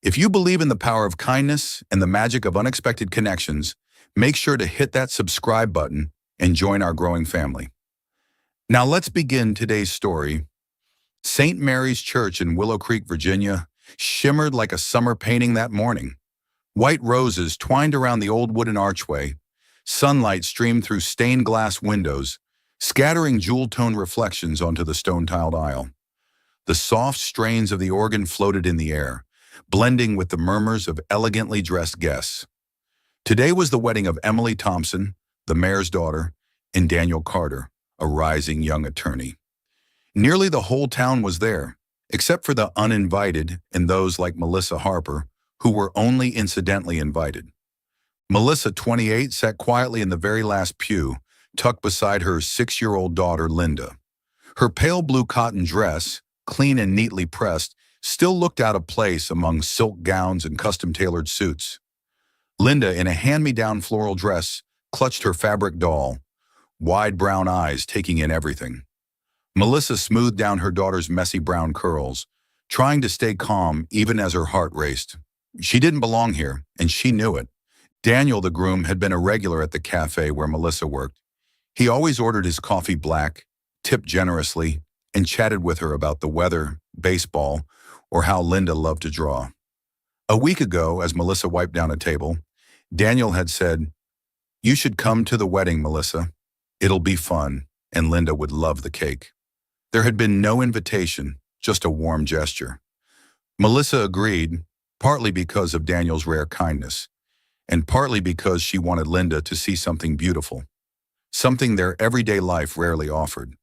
If you believe in the power of kindness and the magic of unexpected connections, make sure to hit that subscribe button and join our growing family. Now let's begin today's story. St. Mary's Church in Willow Creek, Virginia, shimmered like a summer painting that morning. White roses twined around the old wooden archway. Sunlight streamed through stained glass windows, scattering jewel-toned reflections onto the stone-tiled aisle. The soft strains of the organ floated in the air, blending with the murmurs of elegantly dressed guests. Today was the wedding of Emily Thompson, the mayor's daughter, and Daniel Carter, a rising young attorney. Nearly the whole town was there, except for the uninvited and those like Melissa Harper, who were only incidentally invited. Melissa, 28, sat quietly in the very last pew, tucked beside her 6-year-old daughter, Linda. Her pale blue cotton dress, clean and neatly pressed, still looked out of place among silk gowns and custom-tailored suits. Linda, in a hand-me-down floral dress, clutched her fabric doll, wide brown eyes taking in everything. Melissa smoothed down her daughter's messy brown curls, trying to stay calm even as her heart raced. She didn't belong here, and she knew it. Daniel, the groom, had been a regular at the cafe where Melissa worked. He always ordered his coffee black, tipped generously, and chatted with her about the weather, baseball, or how Linda loved to draw. A week ago, as Melissa wiped down a table, Daniel had said, "You should come to the wedding, Melissa. It'll be fun, and Linda would love the cake." There had been no invitation, just a warm gesture. Melissa agreed, partly because of Daniel's rare kindness, and partly because she wanted Linda to see something beautiful, something their everyday life rarely offered.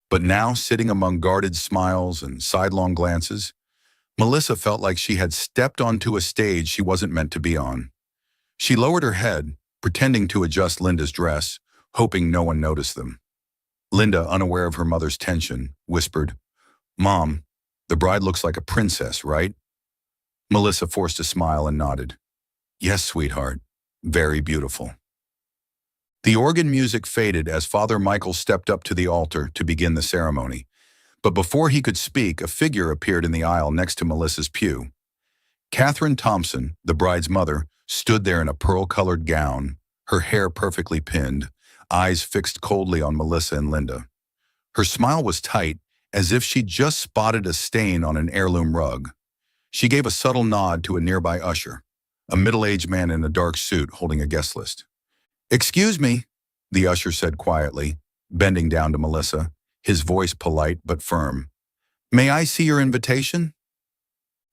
But now, sitting among guarded smiles and sidelong glances, Melissa felt like she had stepped onto a stage she wasn't meant to be on. She lowered her head, pretending to adjust Linda's dress, hoping no one noticed them. Linda, unaware of her mother's tension, whispered, "Mom, the bride looks like a princess, right?" Melissa forced a smile and nodded. "Yes, sweetheart. Very beautiful." The organ music faded as Father Michael stepped up to the altar to begin the ceremony. But before he could speak, a figure appeared in the aisle next to Melissa's pew. Catherine Thompson, the bride's mother, stood there in a pearl-colored gown, her hair perfectly pinned, eyes fixed coldly on Melissa and Linda. Her smile was tight, as if she'd just spotted a stain on an heirloom rug. She gave a subtle nod to a nearby usher, a middle-aged man in a dark suit holding a guest list. "Excuse me," the usher said quietly, bending down to Melissa, his voice polite but firm. "May I see your invitation?"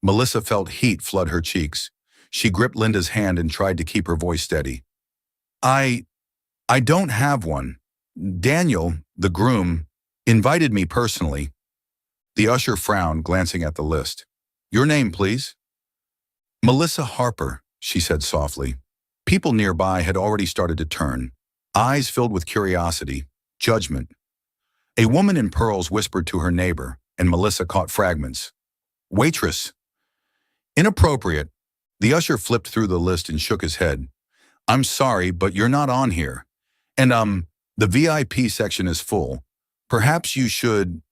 Melissa felt heat flood her cheeks. She gripped Linda's hand and tried to keep her voice steady. I don't have one. Daniel, the groom, invited me personally." The usher frowned, glancing at the list. "Your name, please." "Melissa Harper," she said softly. People nearby had already started to turn, eyes filled with curiosity, judgment. A woman in pearls whispered to her neighbor, and Melissa caught fragments. "Waitress." "Inappropriate." The usher flipped through the list and shook his head. "I'm sorry, but you're not on here. And, the VIP section is full. Perhaps you should—"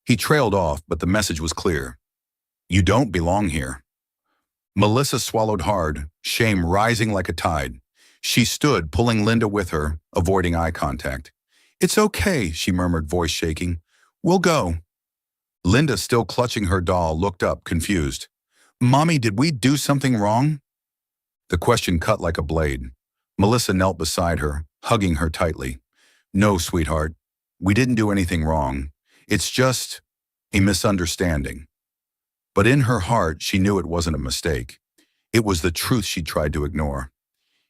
He trailed off, but the message was clear. "You don't belong here." Melissa swallowed hard, shame rising like a tide. She stood, pulling Linda with her, avoiding eye contact. "It's okay," she murmured, voice shaking. "We'll go." Linda, still clutching her doll, looked up, confused. "Mommy, did we do something wrong?" The question cut like a blade. Melissa knelt beside her, hugging her tightly. "No, sweetheart, we didn't do anything wrong. It's just a misunderstanding." But in her heart, she knew it wasn't a mistake. It was the truth she tried to ignore.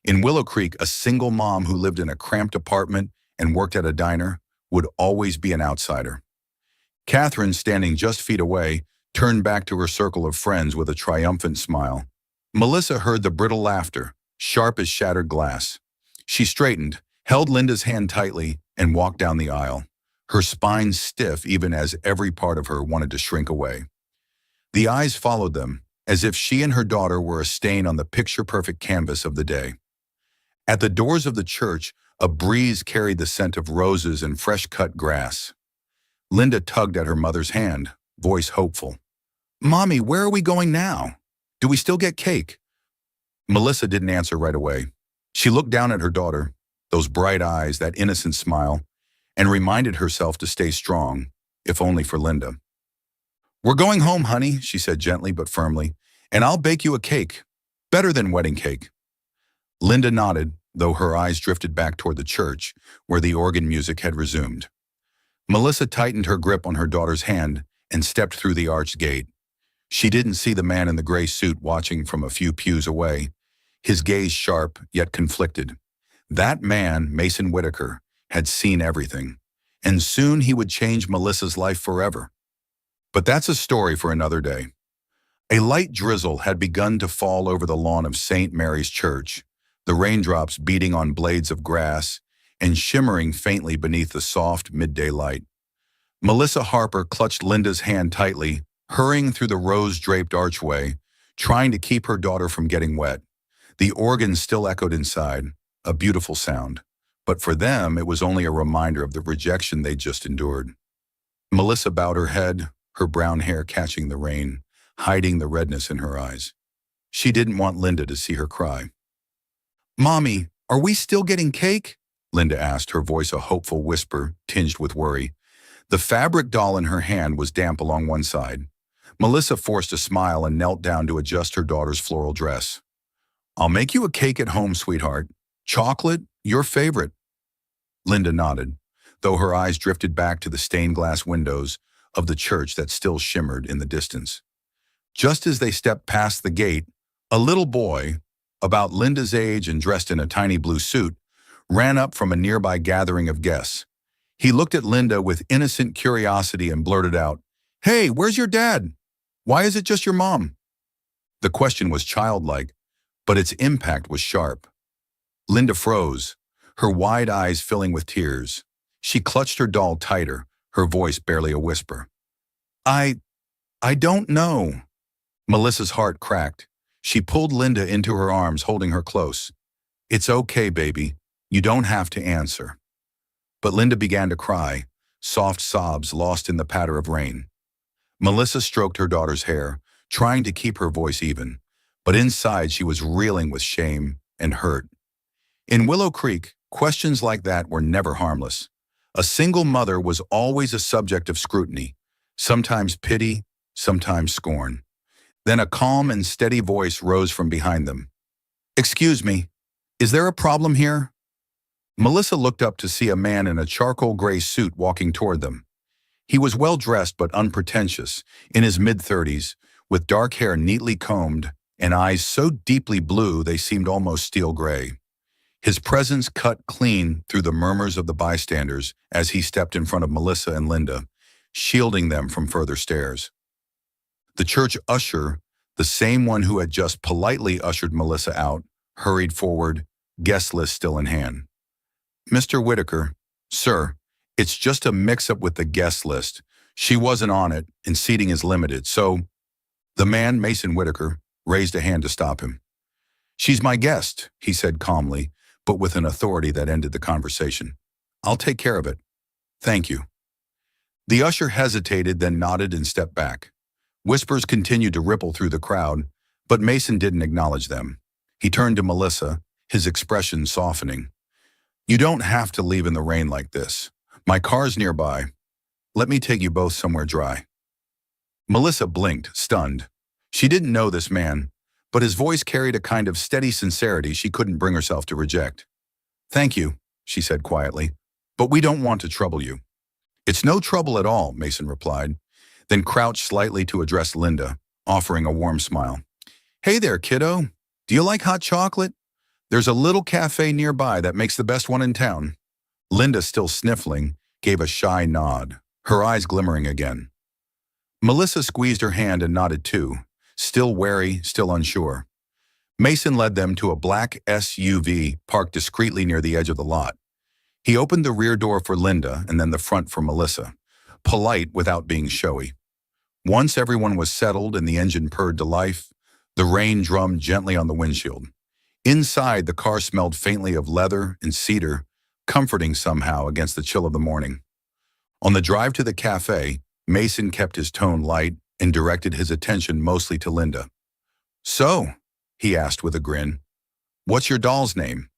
In Willow Creek, a single mom who lived in a cramped apartment and worked at a diner would always be an outsider. Catherine, standing just feet away, turned back to her circle of friends with a triumphant smile. Melissa heard the brittle laughter, sharp as shattered glass. She straightened, held Linda's hand tightly, and walked down the aisle, her spine stiff even as every part of her wanted to shrink away. The eyes followed them, as if she and her daughter were a stain on the picture-perfect canvas of the day. At the doors of the church, a breeze carried the scent of roses and fresh-cut grass. Linda tugged at her mother's hand, voice hopeful. "Mommy, where are we going now?" Do we still get cake? Melissa didn't answer right away. She looked down at her daughter, those bright eyes, that innocent smile, and reminded herself to stay strong, if only for Linda. We're going home, honey, she said gently but firmly, and I'll bake you a cake. Better than wedding cake. Linda nodded, though her eyes drifted back toward the church, where the organ music had resumed. Melissa tightened her grip on her daughter's hand and stepped through the arched gate. She didn't see the man in the gray suit watching from a few pews away, his gaze sharp yet conflicted. That man, Mason Whitaker, had seen everything, and soon he would change Melissa's life forever. But that's a story for another day. A light drizzle had begun to fall over the lawn of St. Mary's Church, the raindrops beating on blades of grass and shimmering faintly beneath the soft midday light. Melissa Harper clutched Linda's hand tightly, hurrying through the rose-draped archway, trying to keep her daughter from getting wet. The organ still echoed inside, a beautiful sound, but for them it was only a reminder of the rejection they'd just endured. Melissa bowed her head, her brown hair catching the rain, hiding the redness in her eyes. She didn't want Linda to see her cry. "Mommy, are we still getting cake?" Linda asked, her voice a hopeful whisper tinged with worry. The fabric doll in her hand was damp along one side. Melissa forced a smile and knelt down to adjust her daughter's floral dress. "I'll make you a cake at home, sweetheart. Chocolate, your favorite." Linda nodded, though her eyes drifted back to the stained glass windows of the church that still shimmered in the distance. Just as they stepped past the gate, a little boy, about Linda's age and dressed in a tiny blue suit, ran up from a nearby gathering of guests. He looked at Linda with innocent curiosity and blurted out, "Hey, where's your dad? Why is it just your mom?" The question was childlike, but its impact was sharp. Linda froze, her wide eyes filling with tears. She clutched her doll tighter, her voice barely a whisper. I don't know." Melissa's heart cracked. She pulled Linda into her arms, holding her close. "It's okay, baby. You don't have to answer." But Linda began to cry, soft sobs lost in the patter of rain. Melissa stroked her daughter's hair, trying to keep her voice even, but inside she was reeling with shame and hurt. In Willow Creek, questions like that were never harmless. A single mother was always a subject of scrutiny, sometimes pity, sometimes scorn. Then a calm and steady voice rose from behind them. "Excuse me, is there a problem here?" Melissa looked up to see a man in a charcoal gray suit walking toward them. He was well-dressed but unpretentious, in his mid-30s, with dark hair neatly combed and eyes so deeply blue they seemed almost steel gray. His presence cut clean through the murmurs of the bystanders as he stepped in front of Melissa and Linda, shielding them from further stares. The church usher, the same one who had just politely ushered Melissa out, hurried forward, guest list still in hand. "Mr. Whitaker, sir, it's just a mix-up with the guest list. She wasn't on it, and seating is limited, so—" The man, Mason Whitaker, raised a hand to stop him. "She's my guest," he said calmly, but with an authority that ended the conversation. "I'll take care of it. Thank you." The usher hesitated, then nodded and stepped back. Whispers continued to ripple through the crowd, but Mason didn't acknowledge them. He turned to Melissa, his expression softening. "You don't have to leave in the rain like this. My car's nearby. Let me take you both somewhere dry." Melissa blinked, stunned. She didn't know this man, but his voice carried a kind of steady sincerity she couldn't bring herself to reject. "Thank you," she said quietly, "but we don't want to trouble you." "It's no trouble at all," Mason replied, then crouched slightly to address Linda, offering a warm smile. "Hey there, kiddo. Do you like hot chocolate? There's a little cafe nearby that makes the best one in town." Linda, still sniffling, gave a shy nod, her eyes glimmering again. Melissa squeezed her hand and nodded too, still wary, still unsure. Mason led them to a black SUV parked discreetly near the edge of the lot. He opened the rear door for Linda and then the front for Melissa, polite without being showy. Once everyone was settled and the engine purred to life, the rain drummed gently on the windshield. Inside, the car smelled faintly of leather and cedar, comforting somehow against the chill of the morning. On the drive to the cafe, Mason kept his tone light and directed his attention mostly to Linda. So, he asked with a grin, what's your doll's name?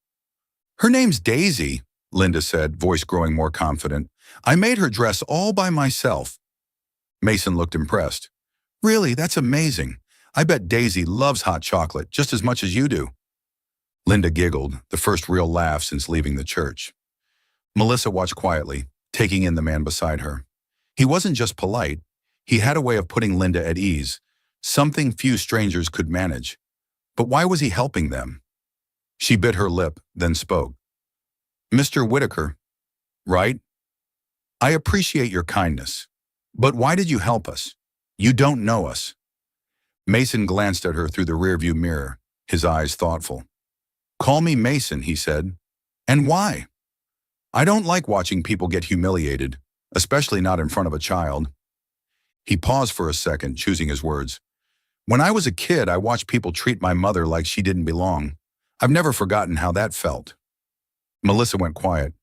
Her name's Daisy, Linda said, voice growing more confident. I made her dress all by myself. Mason looked impressed. Really, that's amazing. I bet Daisy loves hot chocolate just as much as you do. Linda giggled, the first real laugh since leaving the church. Melissa watched quietly, taking in the man beside her. He wasn't just polite. He had a way of putting Linda at ease, something few strangers could manage. But why was he helping them? She bit her lip, then spoke. Mr. Whitaker, right? I appreciate your kindness. But why did you help us? You don't know us. Mason glanced at her through the rearview mirror, his eyes thoughtful. Call me Mason, he said. And why? I don't like watching people get humiliated, especially not in front of a child. He paused for a second, choosing his words. When I was a kid, I watched people treat my mother like she didn't belong. I've never forgotten how that felt. Melissa went quiet.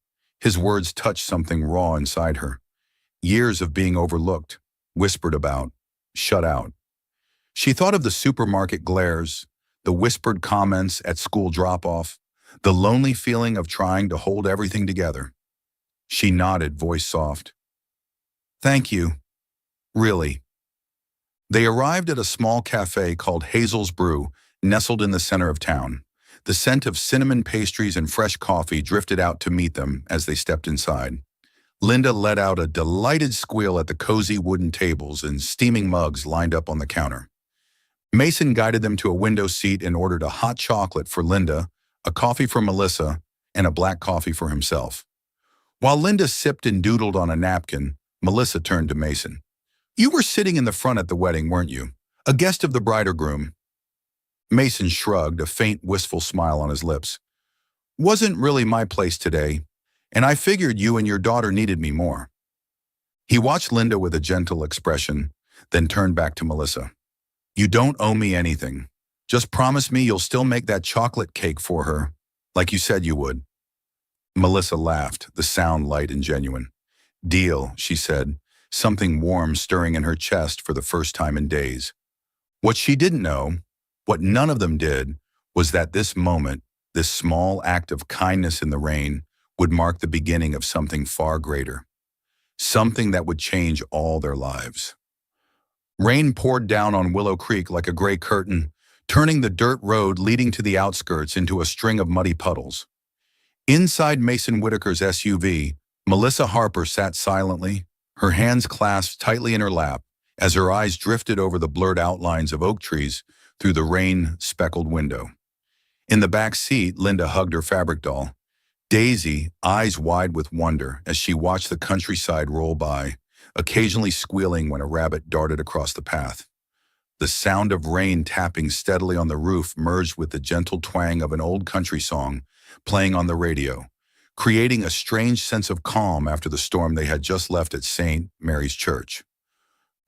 His words touched something raw inside her. Years of being overlooked, whispered about, shut out. She thought of the supermarket glares, the whispered comments at school drop-off, the lonely feeling of trying to hold everything together. She nodded, voice soft. Thank you. Really. They arrived at a small cafe called Hazel's Brew, nestled in the center of town. The scent of cinnamon pastries and fresh coffee drifted out to meet them as they stepped inside. Linda let out a delighted squeal at the cozy wooden tables and steaming mugs lined up on the counter. Mason guided them to a window seat and ordered a hot chocolate for Linda, a coffee for Melissa, and a black coffee for himself. While Linda sipped and doodled on a napkin, Melissa turned to Mason. You were sitting in the front at the wedding, weren't you? A guest of the bride or groom? Mason shrugged, a faint, wistful smile on his lips. Wasn't really my place today, and I figured you and your daughter needed me more. He watched Linda with a gentle expression, then turned back to Melissa. You don't owe me anything. Just promise me you'll still make that chocolate cake for her, like you said you would. Melissa laughed, the sound light and genuine. Deal, she said, something warm stirring in her chest for the first time in days. What she didn't know, what none of them did, was that this moment, this small act of kindness in the rain, would mark the beginning of something far greater. Something that would change all their lives. Rain poured down on Willow Creek like a gray curtain, turning the dirt road leading to the outskirts into a string of muddy puddles. Inside Mason Whitaker's SUV, Melissa Harper sat silently, her hands clasped tightly in her lap, as her eyes drifted over the blurred outlines of oak trees through the rain-speckled window. In the back seat, Linda hugged her fabric doll. Daisy, eyes wide with wonder as she watched the countryside roll by, occasionally squealing when a rabbit darted across the path. The sound of rain tapping steadily on the roof merged with the gentle twang of an old country song playing on the radio, creating a strange sense of calm after the storm they had just left at St. Mary's Church.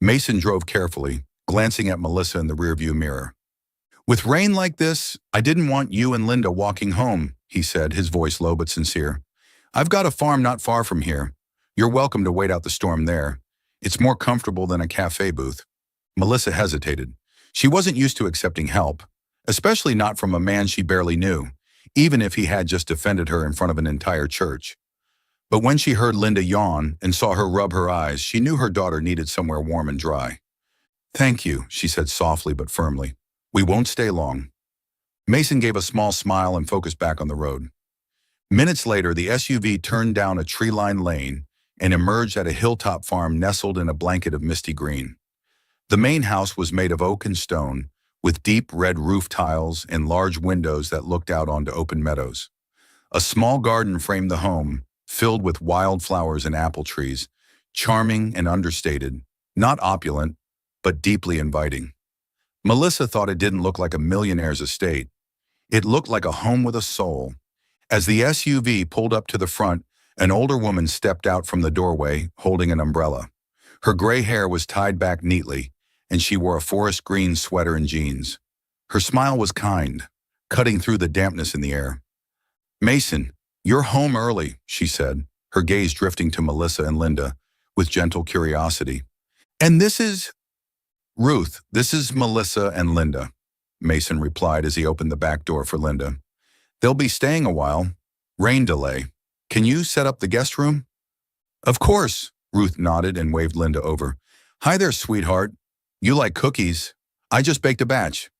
Mason drove carefully, glancing at Melissa in the rearview mirror. With rain like this, I didn't want you and Linda walking home, he said, his voice low but sincere. I've got a farm not far from here. You're welcome to wait out the storm there. It's more comfortable than a cafe booth. Melissa hesitated. She wasn't used to accepting help, especially not from a man she barely knew, even if he had just defended her in front of an entire church. But when she heard Linda yawn and saw her rub her eyes, she knew her daughter needed somewhere warm and dry. Thank you, she said softly but firmly. We won't stay long. Mason gave a small smile and focused back on the road. Minutes later, the SUV turned down a tree-lined lane and emerged at a hilltop farm nestled in a blanket of misty green. The main house was made of oak and stone, with deep red roof tiles and large windows that looked out onto open meadows. A small garden framed the home, filled with wildflowers and apple trees, charming and understated, not opulent, but deeply inviting. Melissa thought it didn't look like a millionaire's estate. It looked like a home with a soul. As the SUV pulled up to the front, an older woman stepped out from the doorway, holding an umbrella. Her gray hair was tied back neatly, and she wore a forest green sweater and jeans. Her smile was kind, cutting through the dampness in the air. Mason, you're home early, she said, her gaze drifting to Melissa and Linda with gentle curiosity. And this is Ruth, this is Melissa and Linda. Mason replied as he opened the back door for Linda. They'll be staying a while. Rain delay. Can you set up the guest room? Of course, Ruth nodded and waved Linda over. Hi there, sweetheart. You like cookies? I just baked a batch.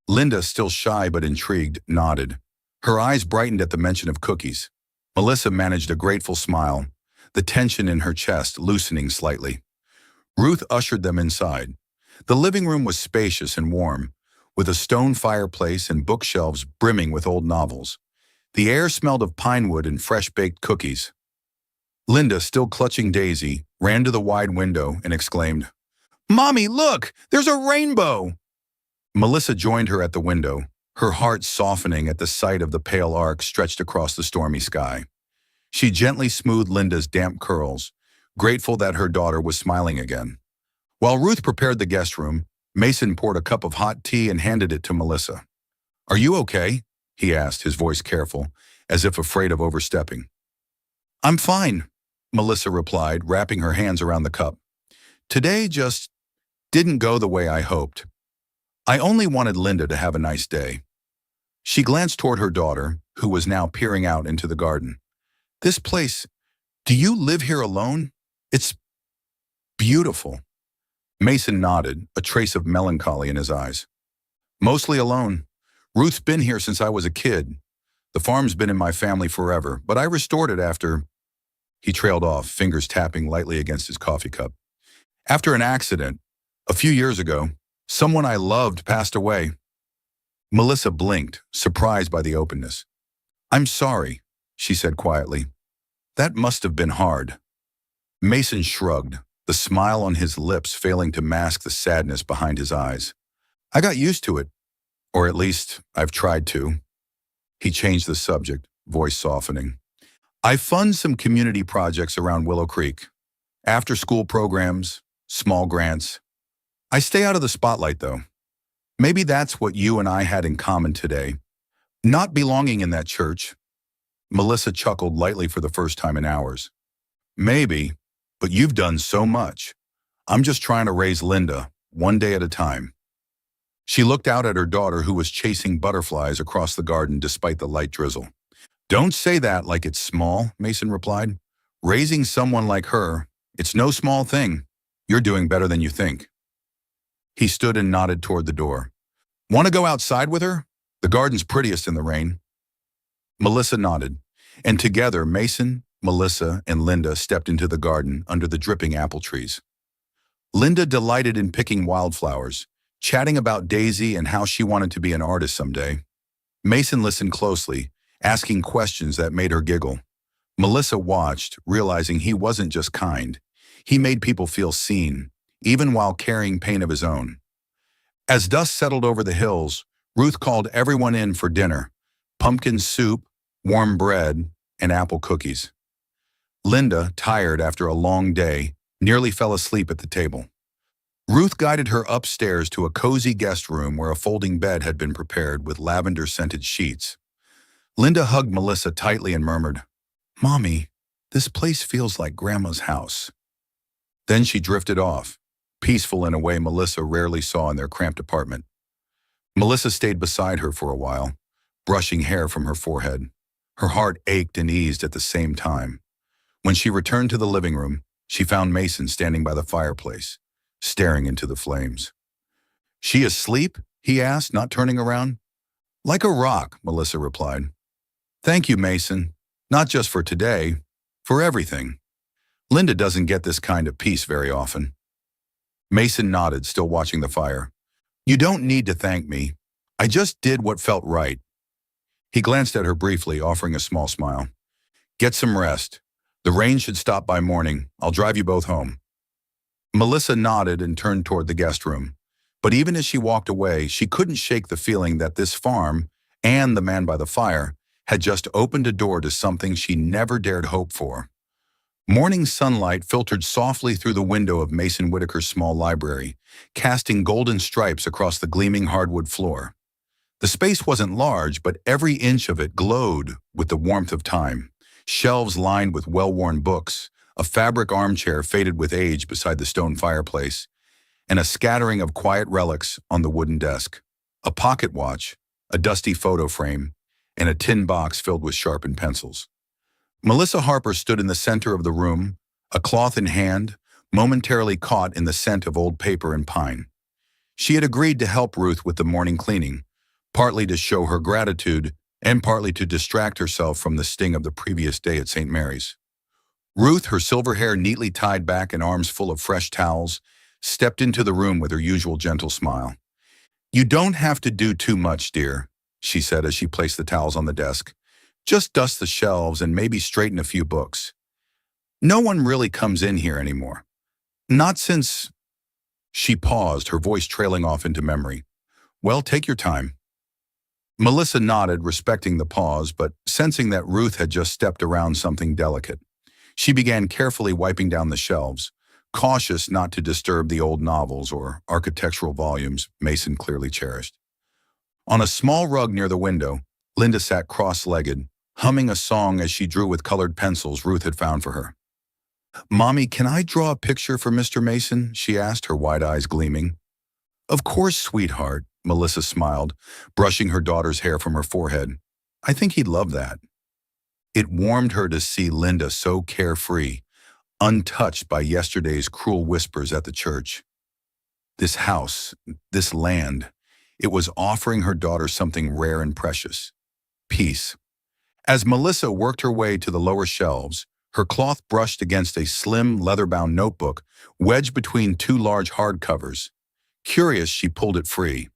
Linda, still shy but intrigued, nodded. Her eyes brightened at the mention of cookies. Melissa managed a grateful smile, the tension in her chest loosening slightly. Ruth ushered them inside. The living room was spacious and warm, with a stone fireplace and bookshelves brimming with old novels. The air smelled of pine wood and fresh-baked cookies. Linda, still clutching Daisy, ran to the wide window and exclaimed, Mommy, look! There's a rainbow! Melissa joined her at the window, her heart softening at the sight of the pale arc stretched across the stormy sky. She gently smoothed Linda's damp curls, grateful that her daughter was smiling again. While Ruth prepared the guest room, Mason poured a cup of hot tea and handed it to Melissa. Are you okay? He asked, his voice careful, as if afraid of overstepping. I'm fine, Melissa replied, wrapping her hands around the cup. Today just didn't go the way I hoped. I only wanted Linda to have a nice day. She glanced toward her daughter, who was now peering out into the garden. This place, do you live here alone? It's beautiful. Mason nodded, a trace of melancholy in his eyes. Mostly alone. Ruth's been here since I was a kid. The farm's been in my family forever, but I restored it after... He trailed off, fingers tapping lightly against his coffee cup. After an accident, a few years ago, someone I loved passed away. Melissa blinked, surprised by the openness. I'm sorry, she said quietly. That must have been hard. Mason shrugged, the smile on his lips failing to mask the sadness behind his eyes. I got used to it, or at least I've tried to. He changed the subject, voice softening. I fund some community projects around Willow Creek. After-school programs, small grants. I stay out of the spotlight, though. Maybe that's what you and I had in common today. Not belonging in that church. Melissa chuckled lightly for the first time in hours. Maybe, but you've done so much. I'm just trying to raise Linda, one day at a time. She looked out at her daughter, who was chasing butterflies across the garden despite the light drizzle. Don't say that like it's small, Mason replied. Raising someone like her, it's no small thing. You're doing better than you think. He stood and nodded toward the door. Want to go outside with her? The garden's prettiest in the rain. Melissa nodded, and together Mason, Melissa, and Linda stepped into the garden under the dripping apple trees. Linda delighted in picking wildflowers, chatting about Daisy and how she wanted to be an artist someday. Mason listened closely, asking questions that made her giggle. Melissa watched, realizing he wasn't just kind. He made people feel seen, even while carrying pain of his own. As dusk settled over the hills, Ruth called everyone in for dinner: pumpkin soup, warm bread, and apple cookies. Linda, tired after a long day, nearly fell asleep at the table. Ruth guided her upstairs to a cozy guest room where a folding bed had been prepared with lavender-scented sheets. Linda hugged Melissa tightly and murmured, Mommy, this place feels like Grandma's house. Then she drifted off, peaceful in a way Melissa rarely saw in their cramped apartment. Melissa stayed beside her for a while, brushing hair from her forehead. Her heart ached and eased at the same time. When she returned to the living room, she found Mason standing by the fireplace, staring into the flames. She asleep? He asked, not turning around. Like a rock, Melissa replied. Thank you, Mason. Not just for today, for everything. Linda doesn't get this kind of peace very often. Mason nodded, still watching the fire. You don't need to thank me. I just did what felt right. He glanced at her briefly, offering a small smile. Get some rest. The rain should stop by morning. I'll drive you both home. Melissa nodded and turned toward the guest room. But even as she walked away, she couldn't shake the feeling that this farm, and the man by the fire, had just opened a door to something she never dared hope for. Morning sunlight filtered softly through the window of Mason Whitaker's small library, casting golden stripes across the gleaming hardwood floor. The space wasn't large, but every inch of it glowed with the warmth of time. Shelves lined with well-worn books, a fabric armchair faded with age beside the stone fireplace, and a scattering of quiet relics on the wooden desk. a pocket watch, a dusty photo frame, and a tin box filled with sharpened pencils. Melissa Harper stood in the center of the room, a cloth in hand, momentarily caught in the scent of old paper and pine. She had agreed to help Ruth with the morning cleaning, partly to show her gratitude and partly to distract herself from the sting of the previous day at St. Mary's. Ruth, her silver hair neatly tied back and arms full of fresh towels, stepped into the room with her usual gentle smile. "You don't have to do too much, dear," she said as she placed the towels on the desk. "Just dust the shelves and maybe straighten a few books. No one really comes in here anymore. Not since—" She paused, her voice trailing off into memory. "Well, take your time." Melissa nodded, respecting the pause, but sensing that Ruth had just stepped around something delicate. She began carefully wiping down the shelves, cautious not to disturb the old novels or architectural volumes Mason clearly cherished. On a small rug near the window, Linda sat cross-legged, humming a song as she drew with colored pencils Ruth had found for her. "Mommy, can I draw a picture for Mr. Mason?" she asked, her wide eyes gleaming. "Of course, sweetheart," Melissa smiled, brushing her daughter's hair from her forehead. "I think he'd love that." It warmed her to see Linda so carefree, untouched by yesterday's cruel whispers at the church. This house, this land, it was offering her daughter something rare and precious: peace. As Melissa worked her way to the lower shelves, her cloth brushed against a slim, leather-bound notebook wedged between two large hardcovers. Curious, she pulled it free.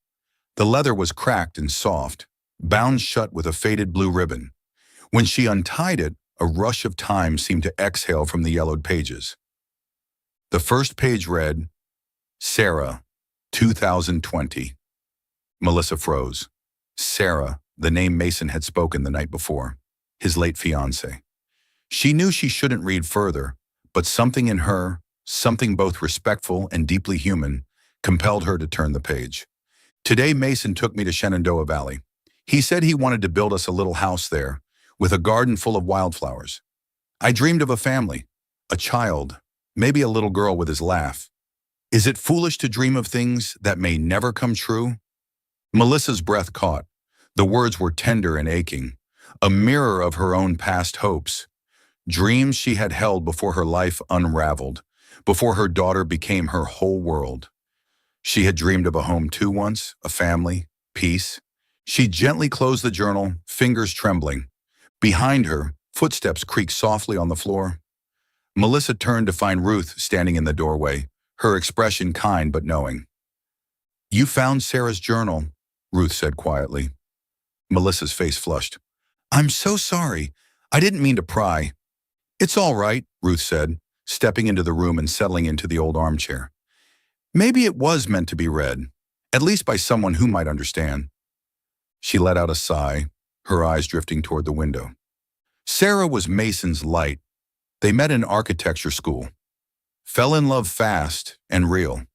The leather was cracked and soft, bound shut with a faded blue ribbon. When she untied it, a rush of time seemed to exhale from the yellowed pages. The first page read, "Sarah, 2020. Melissa froze. Sarah, the name Mason had spoken the night before, his late fiancée. She knew she shouldn't read further, but something in her, something both respectful and deeply human, compelled her to turn the page. "Today Mason took me to Shenandoah Valley. He said he wanted to build us a little house there, with a garden full of wildflowers. I dreamed of a family, a child, maybe a little girl with his laugh. Is it foolish to dream of things that may never come true?" Melissa's breath caught. The words were tender and aching, a mirror of her own past hopes, dreams she had held before her life unraveled, before her daughter became her whole world. She had dreamed of a home too once, a family, peace. She gently closed the journal, fingers trembling. Behind her, footsteps creaked softly on the floor. Melissa turned to find Ruth standing in the doorway, her expression kind but knowing. "You found Sarah's journal," Ruth said quietly. Melissa's face flushed. "I'm so sorry. I didn't mean to pry." "It's all right," Ruth said, stepping into the room and settling into the old armchair. "Maybe it was meant to be read, at least by someone who might understand." She let out a sigh, her eyes drifting toward the window. Sarah was Mason's light. They met in architecture school. Fell in love fast and real.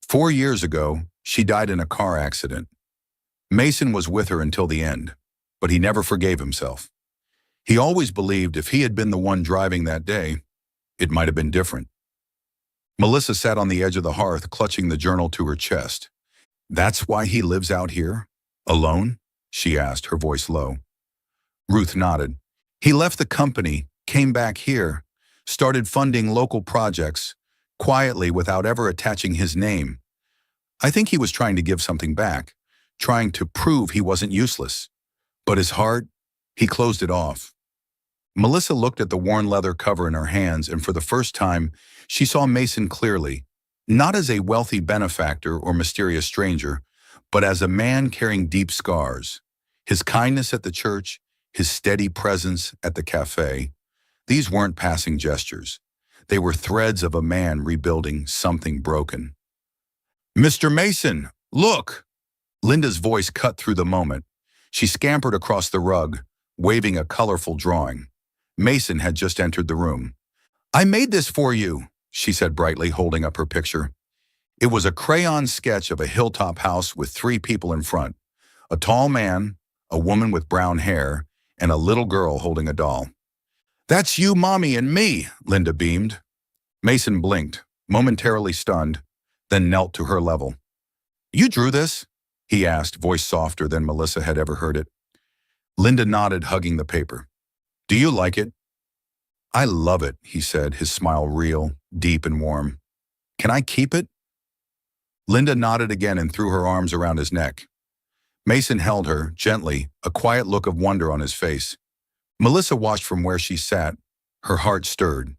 4 years ago, she died in a car accident. Mason was with her until the end, but he never forgave himself. He always believed if he had been the one driving that day, it might have been different. Melissa sat on the edge of the hearth, clutching the journal to her chest. "That's why he lives out here? Alone?" she asked, her voice low. Ruth nodded. "He left the company, came back here, started funding local projects, quietly without ever attaching his name. I think he was trying to give something back, trying to prove he wasn't useless. But his heart, he closed it off." Melissa looked at the worn leather cover in her hands, and for the first time, she saw Mason clearly, not as a wealthy benefactor or mysterious stranger, but as a man carrying deep scars. His kindness at the church, his steady presence at the cafe, these weren't passing gestures. They were threads of a man rebuilding something broken. "Mr. Mason, look!" Linda's voice cut through the moment. She scampered across the rug, waving a colorful drawing. Mason had just entered the room. "I made this for you," she said brightly, holding up her picture. It was a crayon sketch of a hilltop house with 3 people in front: a tall man, a woman with brown hair, and a little girl holding a doll. "That's you, Mommy, and me," Linda beamed. Mason blinked, momentarily stunned, then knelt to her level. "You drew this?" he asked, voice softer than Melissa had ever heard it. Linda nodded, hugging the paper. Do you like it? I love it, he said, his smile real, deep and warm. Can I keep it? Linda nodded again and threw her arms around his neck. Mason held her, gently, a quiet look of wonder on his face. Melissa watched from where she sat. Her heart stirred.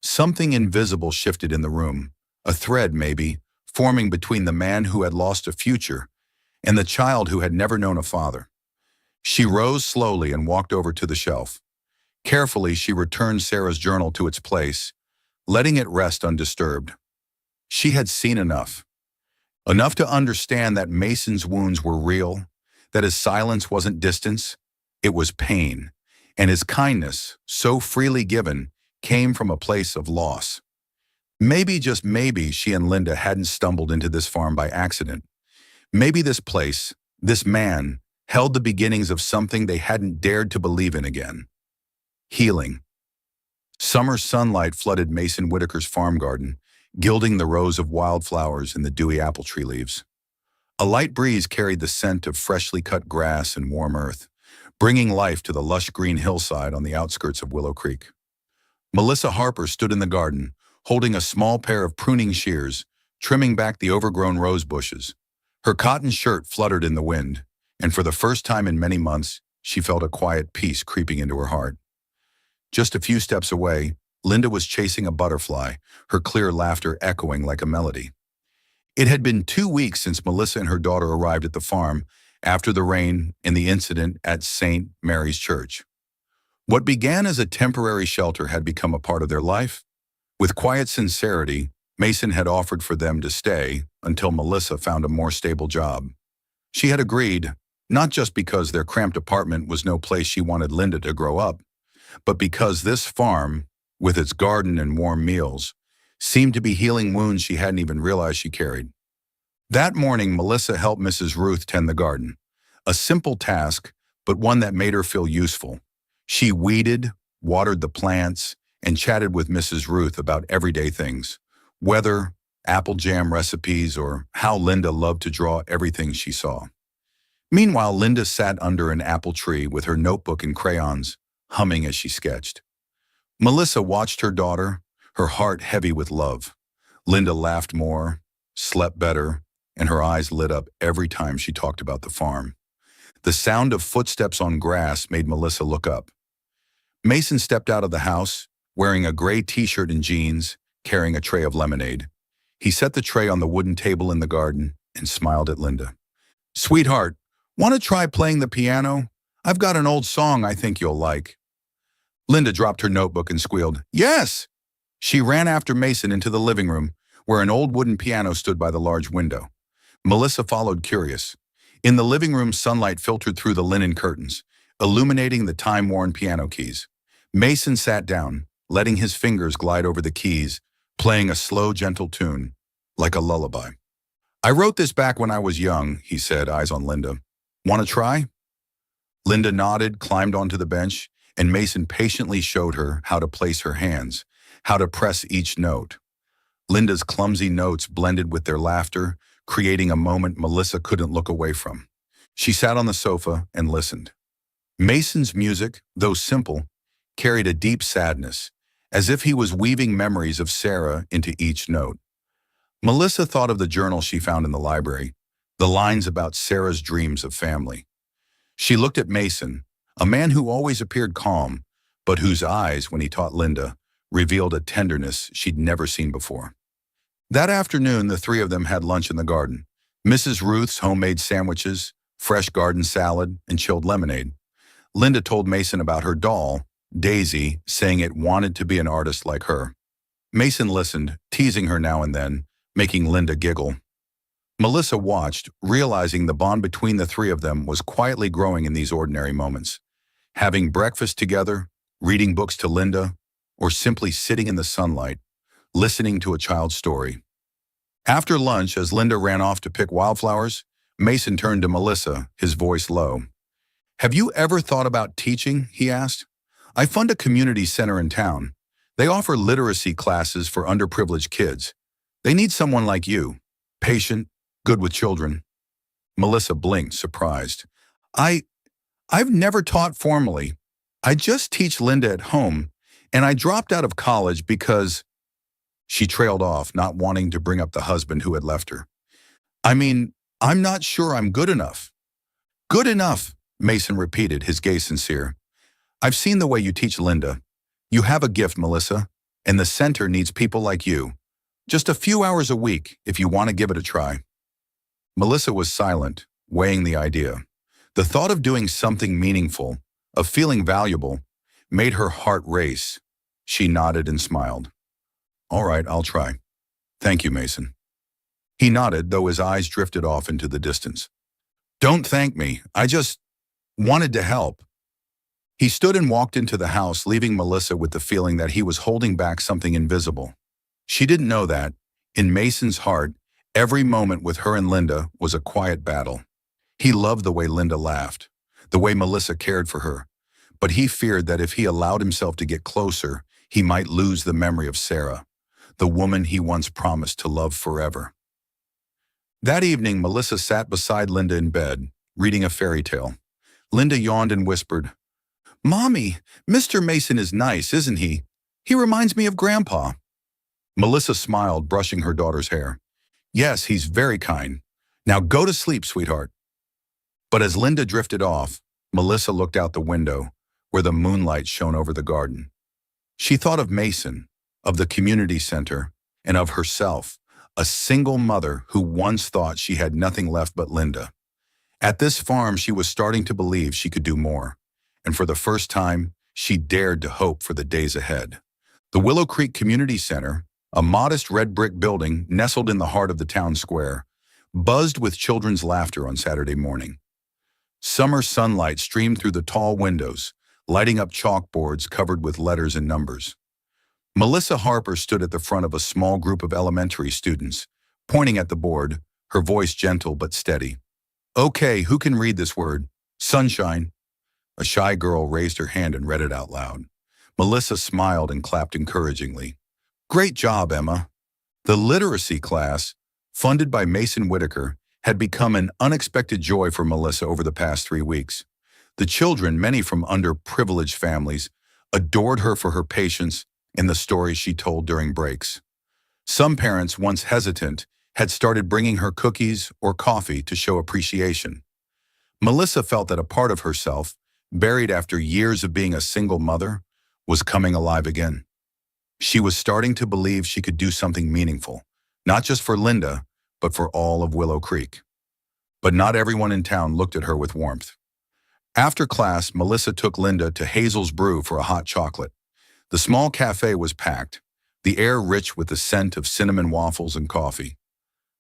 Something invisible shifted in the room, a thread maybe, forming between the man who had lost a future and the child who had never known a father. She rose slowly and walked over to the shelf. Carefully, she returned Sarah's journal to its place, letting it rest undisturbed. She had seen enough. Enough to understand that Mason's wounds were real, that his silence wasn't distance, it was pain, and his kindness, so freely given, came from a place of loss. Maybe, just maybe, she and Linda hadn't stumbled into this farm by accident. Maybe this place, this man, held the beginnings of something they hadn't dared to believe in again. Healing. Summer sunlight flooded Mason Whitaker's farm garden, gilding the rows of wildflowers and the dewy apple tree leaves. A light breeze carried the scent of freshly cut grass and warm earth, bringing life to the lush green hillside on the outskirts of Willow Creek. Melissa Harper stood in the garden, holding a small pair of pruning shears, trimming back the overgrown rose bushes. Her cotton shirt fluttered in the wind, and for the first time in many months, she felt a quiet peace creeping into her heart. Just a few steps away, Linda was chasing a butterfly, her clear laughter echoing like a melody. It had been 2 weeks since Melissa and her daughter arrived at the farm after the rain and the incident at St. Mary's Church. What began as a temporary shelter had become a part of their life. With quiet sincerity, Mason had offered for them to stay until Melissa found a more stable job. She had agreed, not just because their cramped apartment was no place she wanted Linda to grow up, but because this farm, with its garden and warm meals, seemed to be healing wounds she hadn't even realized she carried. That morning, Melissa helped Mrs. Ruth tend the garden. A simple task, but one that made her feel useful. She weeded, watered the plants, and chatted with Mrs. Ruth about everyday things. Weather, apple jam recipes, or how Linda loved to draw everything she saw. Meanwhile, Linda sat under an apple tree with her notebook and crayons, humming as she sketched. Melissa watched her daughter, her heart heavy with love. Linda laughed more, slept better, and her eyes lit up every time she talked about the farm. The sound of footsteps on grass made Melissa look up. Mason stepped out of the house, wearing a gray t-shirt and jeans, carrying a tray of lemonade. He set the tray on the wooden table in the garden and smiled at Linda. "Sweetheart, want to try playing the piano? I've got an old song I think you'll like." Linda dropped her notebook and squealed, "Yes!" She ran after Mason into the living room, where an old wooden piano stood by the large window. Melissa followed, curious. In the living room, sunlight filtered through the linen curtains, illuminating the time-worn piano keys. Mason sat down, letting his fingers glide over the keys, playing a slow, gentle tune, like a lullaby. "I wrote this back when I was young," he said, eyes on Linda. "Want to try?" Linda nodded, climbed onto the bench, and Mason patiently showed her how to place her hands, how to press each note. Linda's clumsy notes blended with their laughter, creating a moment Melissa couldn't look away from. She sat on the sofa and listened. Mason's music, though simple, carried a deep sadness, as if he was weaving memories of Sarah into each note. Melissa thought of the journal she found in the library, the lines about Sarah's dreams of family. She looked at Mason, a man who always appeared calm, but whose eyes, when he taught Linda, revealed a tenderness she'd never seen before. That afternoon, the three of them had lunch in the garden. Mrs. Ruth's homemade sandwiches, fresh garden salad, and chilled lemonade. Linda told Mason about her doll, Daisy, saying it wanted to be an artist like her. Mason listened, teasing her now and then, making Linda giggle. Melissa watched, realizing the bond between the three of them was quietly growing in these ordinary moments. Having breakfast together, reading books to Linda, or simply sitting in the sunlight, listening to a child's story. After lunch, as Linda ran off to pick wildflowers, Mason turned to Melissa, his voice low. "Have you ever thought about teaching?" he asked. "I fund a community center in town. They offer literacy classes for underprivileged kids. They need someone like you, patient, good with children." Melissa blinked, surprised. I, I've never taught formally. I just teach Linda at home, and I dropped out of college because she trailed off, not wanting to bring up the husband who had left her. I mean, I'm not sure I'm good enough. Good enough, Mason repeated, his gaze sincere. I've seen the way you teach Linda. You have a gift, Melissa, and the center needs people like you. Just a few hours a week if you want to give it a try. Melissa was silent, weighing the idea. The thought of doing something meaningful, of feeling valuable, made her heart race. She nodded and smiled. All right, I'll try. Thank you, Mason. He nodded, though his eyes drifted off into the distance. Don't thank me. I just wanted to help. He stood and walked into the house, leaving Melissa with the feeling that he was holding back something invisible. She didn't know that, in Mason's heart, every moment with her and Linda was a quiet battle. He loved the way Linda laughed, the way Melissa cared for her, but he feared that if he allowed himself to get closer, he might lose the memory of Sarah, the woman he once promised to love forever. That evening, Melissa sat beside Linda in bed, reading a fairy tale. Linda yawned and whispered, "Mommy, Mr. Mason is nice, isn't he? He reminds me of Grandpa." Melissa smiled, brushing her daughter's hair. "Yes, he's very kind. Now go to sleep, sweetheart." But as Linda drifted off, Melissa looked out the window, where the moonlight shone over the garden. She thought of Mason, of the community center, and of herself, a single mother who once thought she had nothing left but Linda. At this farm, she was starting to believe she could do more, and for the first time, she dared to hope for the days ahead. The Willow Creek Community Center, a modest red brick building nestled in the heart of the town square, buzzed with children's laughter on Saturday morning. Summer sunlight streamed through the tall windows, lighting up chalkboards covered with letters and numbers. Melissa Harper stood at the front of a small group of elementary students, pointing at the board, her voice gentle but steady. "Okay, who can read this word? Sunshine." A shy girl raised her hand and read it out loud. Melissa smiled and clapped encouragingly. "Great job, Emma." The literacy class, funded by Mason Whitaker, had become an unexpected joy for Melissa over the past 3 weeks. The children, many from underprivileged families, adored her for her patience and the stories she told during breaks. Some parents, once hesitant, had started bringing her cookies or coffee to show appreciation. Melissa felt that a part of herself, buried after years of being a single mother, was coming alive again. She was starting to believe she could do something meaningful, not just for Linda, but for all of Willow Creek. But not everyone in town looked at her with warmth. After class, Melissa took Linda to Hazel's Brew for a hot chocolate. The small cafe was packed, the air rich with the scent of cinnamon waffles and coffee.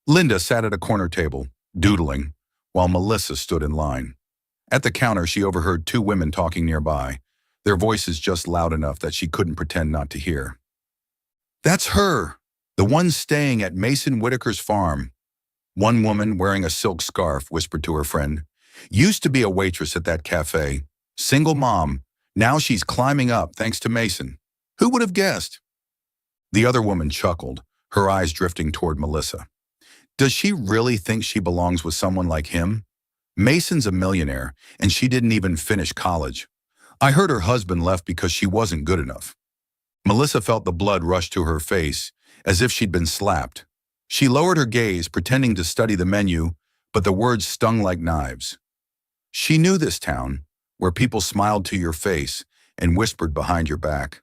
Linda sat at a corner table, doodling, while Melissa stood in line. At the counter, she overheard 2 women talking nearby, their voices just loud enough that she couldn't pretend not to hear. "That's her, the one staying at Mason Whitaker's farm." One woman, wearing a silk scarf, whispered to her friend, "Used to be a waitress at that cafe. Single mom. Now she's climbing up thanks to Mason. Who would have guessed?" The other woman chuckled, her eyes drifting toward Melissa. Does she really think she belongs with someone like him? Mason's a millionaire, and she didn't even finish college. I heard her husband left because she wasn't good enough. Melissa felt the blood rush to her face, as if she'd been slapped. She lowered her gaze, pretending to study the menu, but the words stung like knives. She knew this town, where people smiled to your face and whispered behind your back.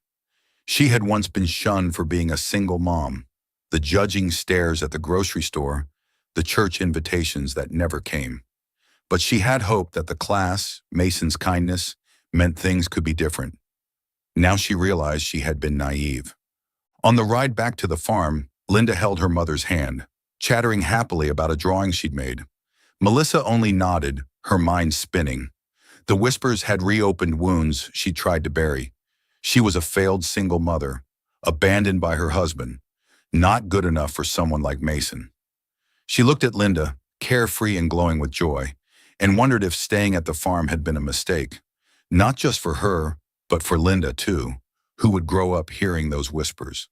She had once been shunned for being a single mom, the judging stares at the grocery store, the church invitations that never came. But she had hope that the class, Mason's kindness, meant things could be different. Now she realized she had been naive. On the ride back to the farm, Linda held her mother's hand, chattering happily about a drawing she'd made. Melissa only nodded, her mind spinning. The whispers had reopened wounds she tried to bury. She was a failed single mother, abandoned by her husband, not good enough for someone like Mason. She looked at Linda, carefree and glowing with joy, and wondered if staying at the farm had been a mistake, not just for her, but for Linda too, who would grow up hearing those whispers.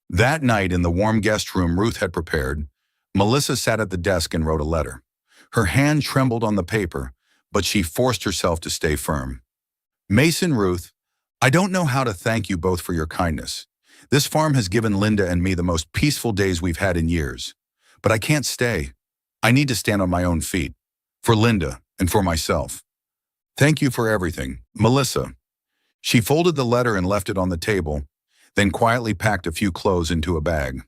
That night in the warm guest room Ruth had prepared, Melissa sat at the desk and wrote a letter. Her hand trembled on the paper, but she forced herself to stay firm. Mason, Ruth, I don't know how to thank you both for your kindness. This farm has given Linda and me the most peaceful days we've had in years. But I can't stay. I need to stand on my own feet. For Linda and for myself. Thank you for everything, Melissa. She folded the letter and left it on the table, then quietly packed a few clothes into a bag.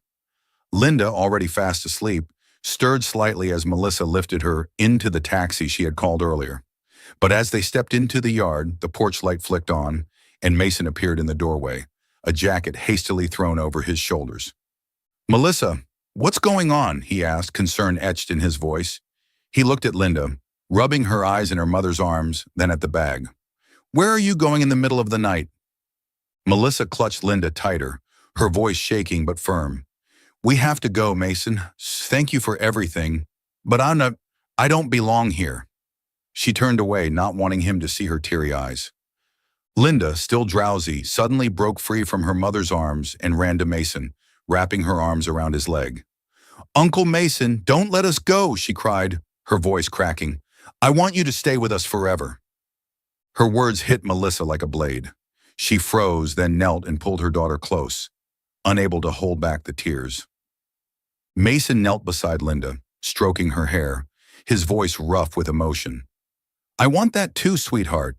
Linda, already fast asleep, stirred slightly as Melissa lifted her into the taxi she had called earlier. But as they stepped into the yard, the porch light flicked on, and Mason appeared in the doorway, a jacket hastily thrown over his shoulders. Melissa, what's going on? He asked, concern etched in his voice. He looked at Linda, rubbing her eyes in her mother's arms, then at the bag. Where are you going in the middle of the night? Melissa clutched Linda tighter, her voice shaking but firm. We have to go, Mason. Thank you for everything, but I don't belong here. She turned away, not wanting him to see her teary eyes. Linda, still drowsy, suddenly broke free from her mother's arms and ran to Mason, wrapping her arms around his leg. Uncle Mason, don't let us go, she cried, her voice cracking. I want you to stay with us forever. Her words hit Melissa like a blade. She froze, then knelt and pulled her daughter close, unable to hold back the tears. Mason knelt beside Linda, stroking her hair, his voice rough with emotion. I want that too, sweetheart,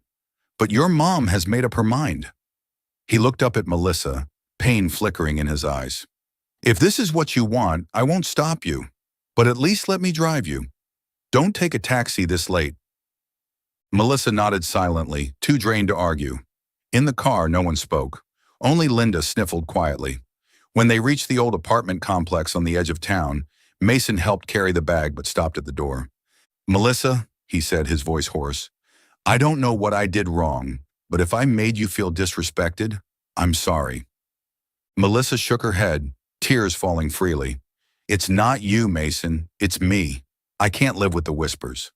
but your mom has made up her mind. He looked up at Melissa, pain flickering in his eyes. If this is what you want, I won't stop you, but at least let me drive you. Don't take a taxi this late. Melissa nodded silently, too drained to argue. In the car, no one spoke. Only Linda sniffled quietly. When they reached the old apartment complex on the edge of town, Mason helped carry the bag but stopped at the door. Melissa, he said, his voice hoarse, I don't know what I did wrong, but if I made you feel disrespected, I'm sorry. Melissa shook her head, tears falling freely. It's not you, Mason, it's me. I can't live with the whispers.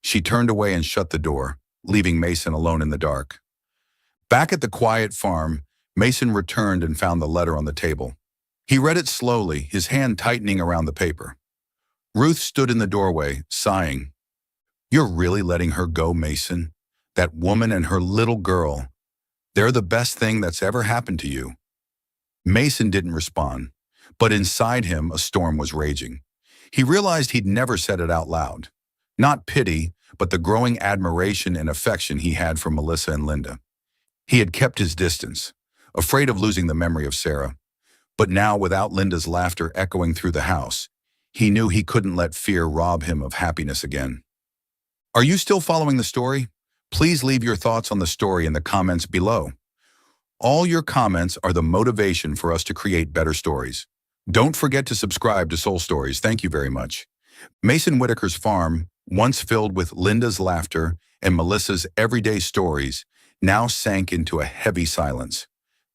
She turned away and shut the door, leaving Mason alone in the dark. Back at the quiet farm, Mason returned and found the letter on the table. He read it slowly, his hand tightening around the paper. Ruth stood in the doorway, sighing. You're really letting her go, Mason? That woman and her little girl. They're the best thing that's ever happened to you. Mason didn't respond, but inside him a storm was raging. He realized he'd never said it out loud. Not pity, but the growing admiration and affection he had for Melissa and Linda. He had kept his distance, afraid of losing the memory of Sarah. But now, without Linda's laughter echoing through the house, he knew he couldn't let fear rob him of happiness again. Are you still following the story? Please leave your thoughts on the story in the comments below. All your comments are the motivation for us to create better stories. Don't forget to subscribe to Soul Stories. Thank you very much. Mason Whitaker's farm, once filled with Linda's laughter and Melissa's everyday stories, now sank into a heavy silence.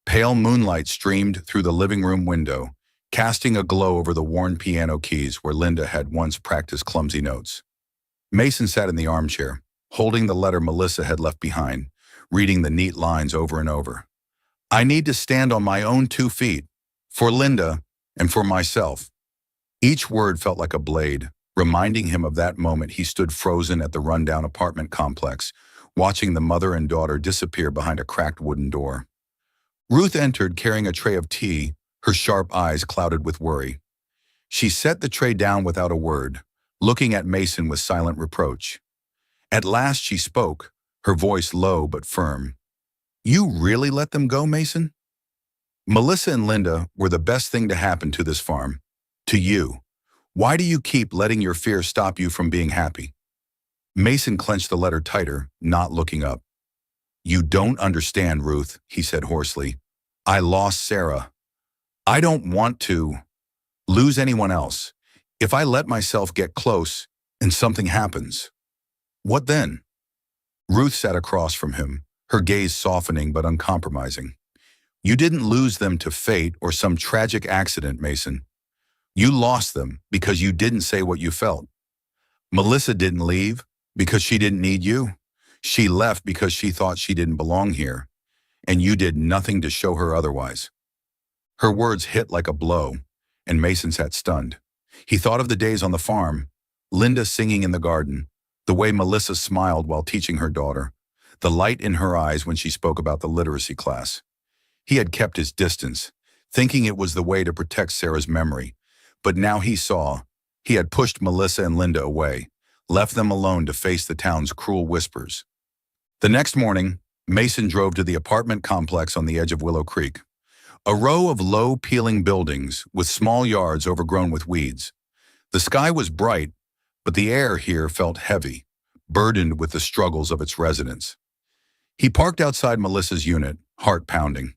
Pale moonlight streamed through the living room window, casting a glow over the worn piano keys where Linda had once practiced clumsy notes. Mason sat in the armchair, holding the letter Melissa had left behind, reading the neat lines over and over. I need to stand on my own 2 feet, for Linda and for myself. Each word felt like a blade, reminding him of that moment he stood frozen at the rundown apartment complex, watching the mother and daughter disappear behind a cracked wooden door. Ruth entered carrying a tray of tea, her sharp eyes clouded with worry. She set the tray down without a word, looking at Mason with silent reproach. At last she spoke, her voice low but firm. You really let them go, Mason? Melissa and Linda were the best thing to happen to this farm. To you. Why do you keep letting your fear stop you from being happy? Mason clenched the letter tighter, not looking up. You don't understand, Ruth, he said hoarsely. I lost Sarah. I don't want to lose anyone else. If I let myself get close and something happens, what then? Ruth sat across from him, her gaze softening but uncompromising. You didn't lose them to fate or some tragic accident, Mason. You lost them because you didn't say what you felt. Melissa didn't leave because she didn't need you. She left because she thought she didn't belong here, and you did nothing to show her otherwise. Her words hit like a blow, and Mason sat stunned. He thought of the days on the farm, Linda singing in the garden, the way Melissa smiled while teaching her daughter, the light in her eyes when she spoke about the literacy class. He had kept his distance, thinking it was the way to protect Sarah's memory, but now he saw he had pushed Melissa and Linda away, left them alone to face the town's cruel whispers. The next morning, Mason drove to the apartment complex on the edge of Willow Creek, a row of low, peeling buildings with small yards overgrown with weeds. The sky was bright, but the air here felt heavy, burdened with the struggles of its residents. He parked outside Melissa's unit, heart pounding.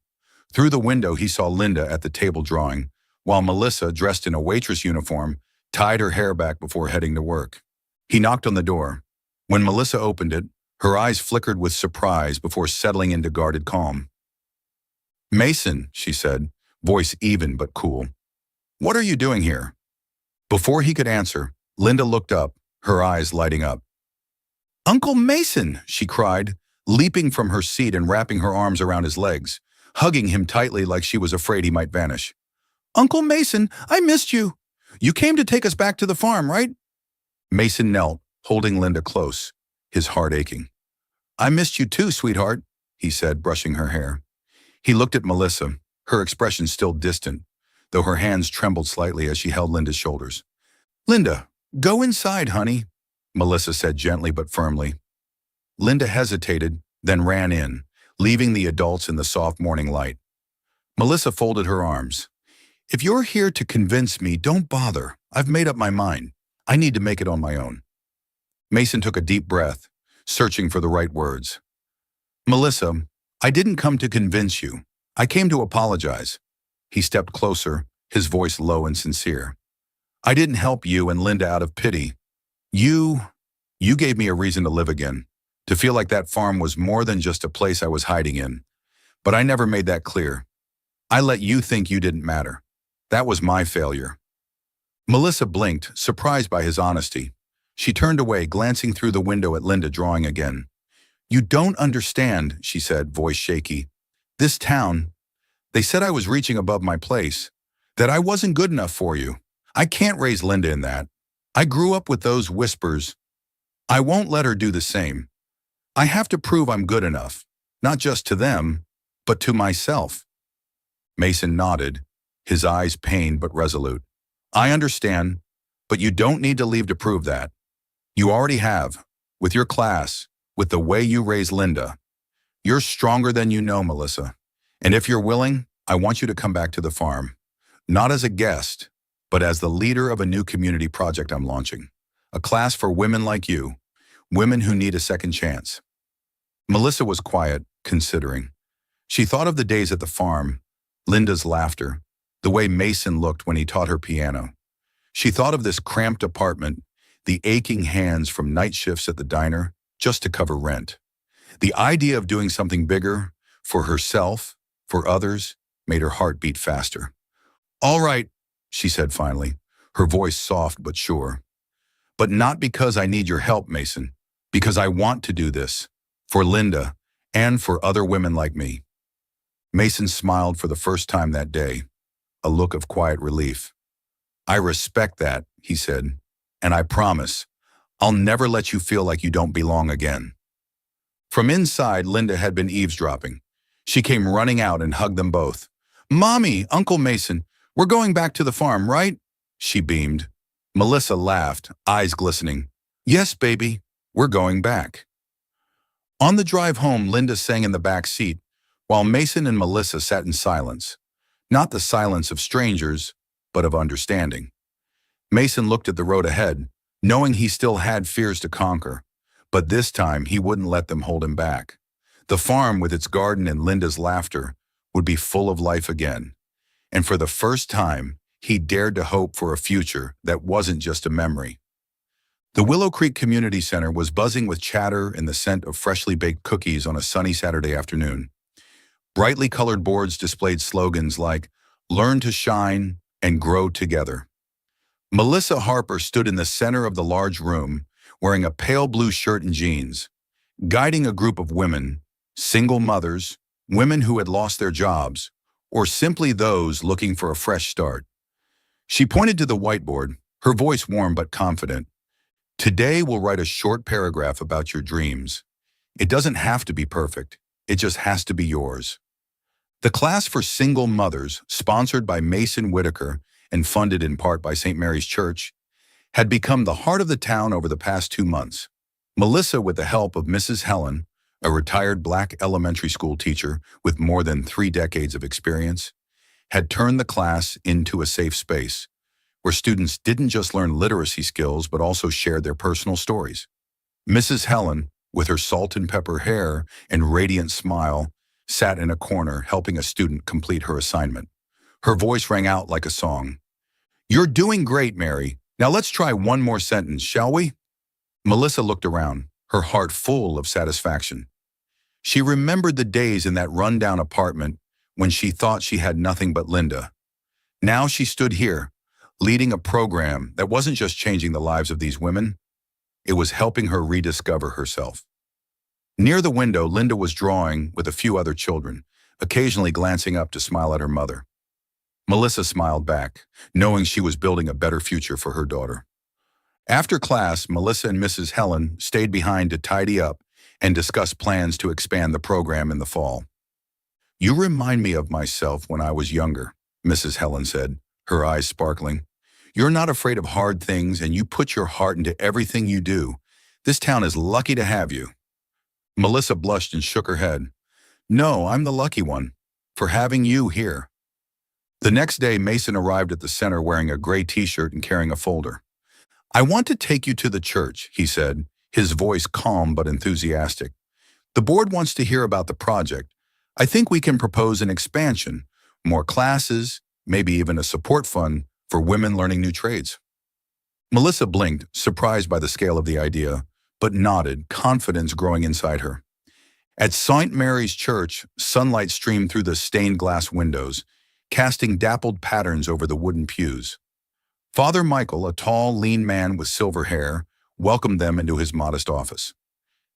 Through the window, he saw Linda at the table drawing, while Melissa, dressed in a waitress uniform, tied her hair back before heading to work. He knocked on the door. When Melissa opened it, her eyes flickered with surprise before settling into guarded calm. "Mason," she said, voice even but cool. "What are you doing here?" Before he could answer, Linda looked up, her eyes lighting up. "Uncle Mason!" she cried, leaping from her seat and wrapping her arms around his legs, hugging him tightly like she was afraid he might vanish. "Uncle Mason, I missed you. You came to take us back to the farm, right?" Mason knelt, holding Linda close, his heart aching. "I missed you too, sweetheart," he said, brushing her hair. He looked at Melissa, her expression still distant, though her hands trembled slightly as she held Linda's shoulders. "Linda, go inside, honey," Melissa said gently but firmly. Linda hesitated, then ran in, leaving the adults in the soft morning light. Melissa folded her arms. "If you're here to convince me, don't bother. I've made up my mind. I need to make it on my own." Mason took a deep breath, searching for the right words. "Melissa, I didn't come to convince you. I came to apologize." He stepped closer, his voice low and sincere. "I didn't help you and Linda out of pity. You gave me a reason to live again, to feel like that farm was more than just a place I was hiding in. But I never made that clear. I let you think you didn't matter. That was my failure." Melissa blinked, surprised by his honesty. She turned away, glancing through the window at Linda drawing again. "You don't understand," she said, voice shaky. "This town, they said I was reaching above my place, that I wasn't good enough for you. I can't raise Linda in that. I grew up with those whispers. I won't let her do the same. I have to prove I'm good enough, not just to them, but to myself." Mason nodded, his eyes pained but resolute. "I understand, but you don't need to leave to prove that. You already have, with your class, with the way you raise Linda. You're stronger than you know, Melissa. And if you're willing, I want you to come back to the farm. Not as a guest, but as the leader of a new community project I'm launching. A class for women like you, women who need a second chance." Melissa was quiet, considering. She thought of the days at the farm, Linda's laughter, the way Mason looked when he taught her piano. She thought of this cramped apartment, the aching hands from night shifts at the diner, just to cover rent. The idea of doing something bigger, for herself, for others, made her heart beat faster. "All right," she said finally, her voice soft but sure. "But not because I need your help, Mason, because I want to do this, for Linda, and for other women like me." Mason smiled for the first time that day, a look of quiet relief. "I respect that," he said, "and I promise, I'll never let you feel like you don't belong again." From inside, Linda had been eavesdropping. She came running out and hugged them both. "Mommy, Uncle Mason, we're going back to the farm, right?" she beamed. Melissa laughed, eyes glistening. "Yes, baby, we're going back." On the drive home, Linda sang in the back seat, while Mason and Melissa sat in silence. Not the silence of strangers, but of understanding. Mason looked at the road ahead, knowing he still had fears to conquer, but this time he wouldn't let them hold him back. The farm, with its garden and Linda's laughter, would be full of life again. And for the first time, he dared to hope for a future that wasn't just a memory. The Willow Creek Community Center was buzzing with chatter and the scent of freshly baked cookies on a sunny Saturday afternoon. Brightly colored boards displayed slogans like, "Learn to shine," and "Grow together." Melissa Harper stood in the center of the large room, wearing a pale blue shirt and jeans, guiding a group of women, single mothers, women who had lost their jobs, or simply those looking for a fresh start. She pointed to the whiteboard, her voice warm but confident. Today, we'll write a short paragraph about your dreams. It doesn't have to be perfect. It just has to be yours. The class for single mothers, sponsored by Mason Whitaker and funded in part by St. Mary's Church, had become the heart of the town over the past 2 months. Melissa, with the help of Mrs. Helen, a retired black elementary school teacher with more than 3 decades of experience, had turned the class into a safe space where students didn't just learn literacy skills but also shared their personal stories. Mrs. Helen, with her salt and pepper hair and radiant smile, sat in a corner helping a student complete her assignment. Her voice rang out like a song. "You're doing great, Mary. Now let's try one more sentence, shall we?" Melissa looked around, her heart full of satisfaction. She remembered the days in that rundown apartment when she thought she had nothing but Linda. Now she stood here, leading a program that wasn't just changing the lives of these women, it was helping her rediscover herself. Near the window, Linda was drawing with a few other children, occasionally glancing up to smile at her mother. Melissa smiled back, knowing she was building a better future for her daughter. After class, Melissa and Mrs. Helen stayed behind to tidy up and discuss plans to expand the program in the fall. "You remind me of myself when I was younger," Mrs. Helen said, her eyes sparkling. "You're not afraid of hard things and you put your heart into everything you do. This town is lucky to have you." Melissa blushed and shook her head. "No, I'm the lucky one, for having you here." The next day, Mason arrived at the center wearing a gray t-shirt and carrying a folder. "I want to take you to the church," he said, his voice calm but enthusiastic. "The board wants to hear about the project. I think we can propose an expansion, more classes, maybe even a support fund for women learning new trades." Melissa blinked, surprised by the scale of the idea, but nodded, confidence growing inside her. At St. Mary's Church, sunlight streamed through the stained glass windows, casting dappled patterns over the wooden pews. Father Michael, a tall, lean man with silver hair, welcomed them into his modest office.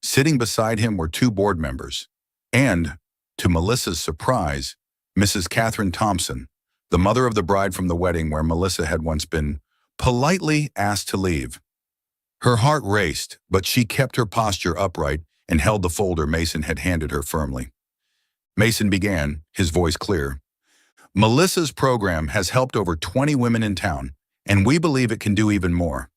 Sitting beside him were 2 board members, and, to Melissa's surprise, Mrs. Catherine Thompson, the mother of the bride from the wedding where Melissa had once been, politely asked to leave. Her heart raced, but she kept her posture upright and held the folder Mason had handed her firmly. Mason began, his voice clear. "Melissa's program has helped over 20 women in town, and we believe it can do even more.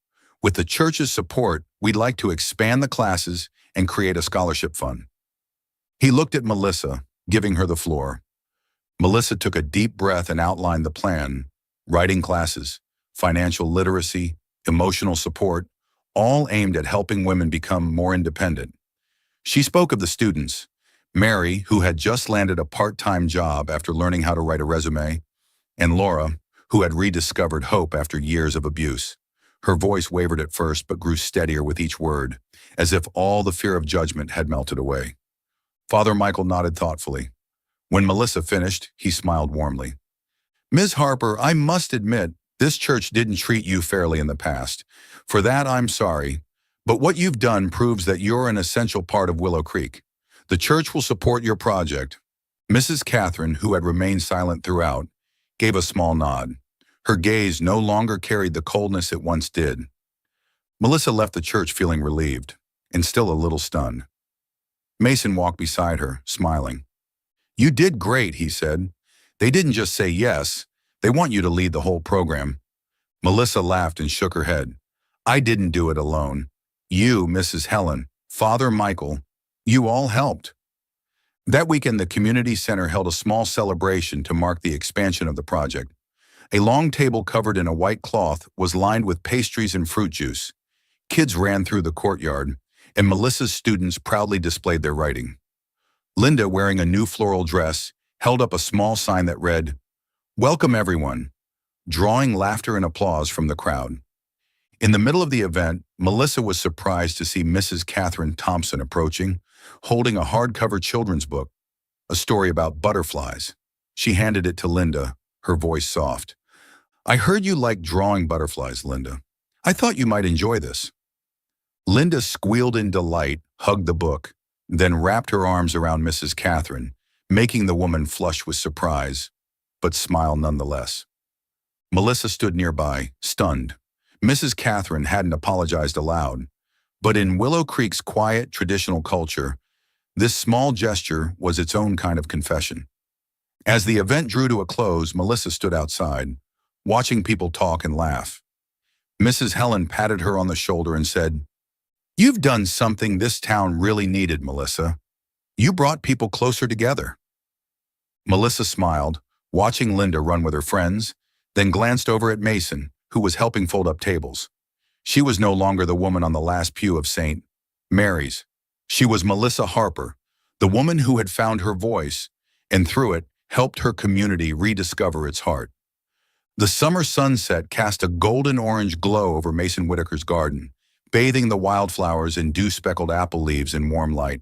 With the church's support, we'd like to expand the classes and create a scholarship fund." He looked at Melissa, giving her the floor. Melissa took a deep breath and outlined the plan: writing classes, financial literacy, emotional support, all aimed at helping women become more independent. She spoke of the students, Mary, who had just landed a part-time job after learning how to write a resume, and Laura, who had rediscovered hope after years of abuse. Her voice wavered at first but grew steadier with each word, as if all the fear of judgment had melted away. Father Michael nodded thoughtfully. When Melissa finished, he smiled warmly. "Ms. Harper, I must admit, this church didn't treat you fairly in the past. For that, I'm sorry. But what you've done proves that you're an essential part of Willow Creek. The church will support your project." Mrs. Catherine, who had remained silent throughout, gave a small nod. Her gaze no longer carried the coldness it once did. Melissa left the church feeling relieved, and still a little stunned. Mason walked beside her, smiling. "You did great," he said. "They didn't just say yes, they want you to lead the whole program." Melissa laughed and shook her head. "I didn't do it alone. You, Mrs. Helen, Father Michael, you all helped." That weekend, the community center held a small celebration to mark the expansion of the project. A long table covered in a white cloth was lined with pastries and fruit juice. Kids ran through the courtyard, and Melissa's students proudly displayed their writing. Linda, wearing a new floral dress, held up a small sign that read, "Welcome everyone," drawing laughter and applause from the crowd. In the middle of the event, Melissa was surprised to see Mrs. Catherine Thompson approaching, holding a hardcover children's book, a story about butterflies. She handed it to Linda, her voice soft. "I heard you like drawing butterflies, Linda. I thought you might enjoy this." Linda squealed in delight, hugged the book, then wrapped her arms around Mrs. Catherine, making the woman flush with surprise, but smile nonetheless. Melissa stood nearby, stunned. Mrs. Catherine hadn't apologized aloud, but in Willow Creek's quiet, traditional culture, this small gesture was its own kind of confession. As the event drew to a close, Melissa stood outside, watching people talk and laugh. Mrs. Helen patted her on the shoulder and said, "You've done something this town really needed, Melissa. You brought people closer together." Melissa smiled, watching Linda run with her friends, then glanced over at Mason, who was helping fold up tables. She was no longer the woman on the last pew of St. Mary's. She was Melissa Harper, the woman who had found her voice, and through it, helped her community rediscover its heart. The summer sunset cast a golden-orange glow over Mason Whitaker's garden, bathing the wildflowers in dew-speckled apple leaves in warm light.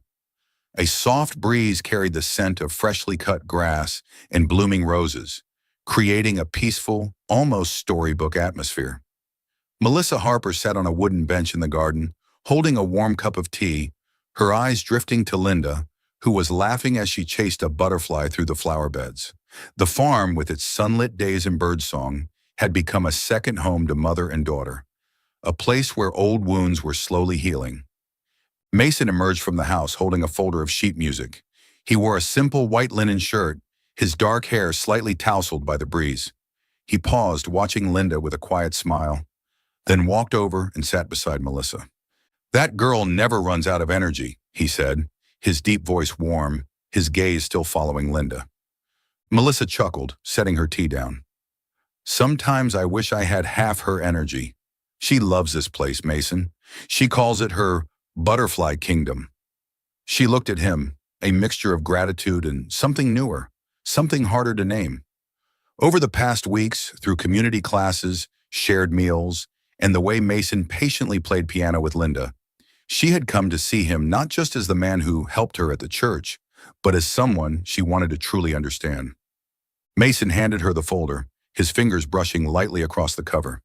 A soft breeze carried the scent of freshly cut grass and blooming roses, creating a peaceful, almost storybook atmosphere. Melissa Harper sat on a wooden bench in the garden, holding a warm cup of tea, her eyes drifting to Linda, who was laughing as she chased a butterfly through the flower beds. The farm, with its sunlit days and birdsong, had become a second home to mother and daughter, a place where old wounds were slowly healing. Mason emerged from the house holding a folder of sheet music. He wore a simple white linen shirt, his dark hair slightly tousled by the breeze. He paused, watching Linda with a quiet smile, then walked over and sat beside Melissa. "That girl never runs out of energy," he said, his deep voice warm, his gaze still following Linda. Melissa chuckled, setting her tea down. "Sometimes I wish I had half her energy. She loves this place, Mason. She calls it her butterfly kingdom." She looked at him, a mixture of gratitude and something newer, something harder to name. Over the past weeks, through community classes, shared meals, and the way Mason patiently played piano with Linda, she had come to see him not just as the man who helped her at the church, but as someone she wanted to truly understand. Mason handed her the folder, his fingers brushing lightly across the cover.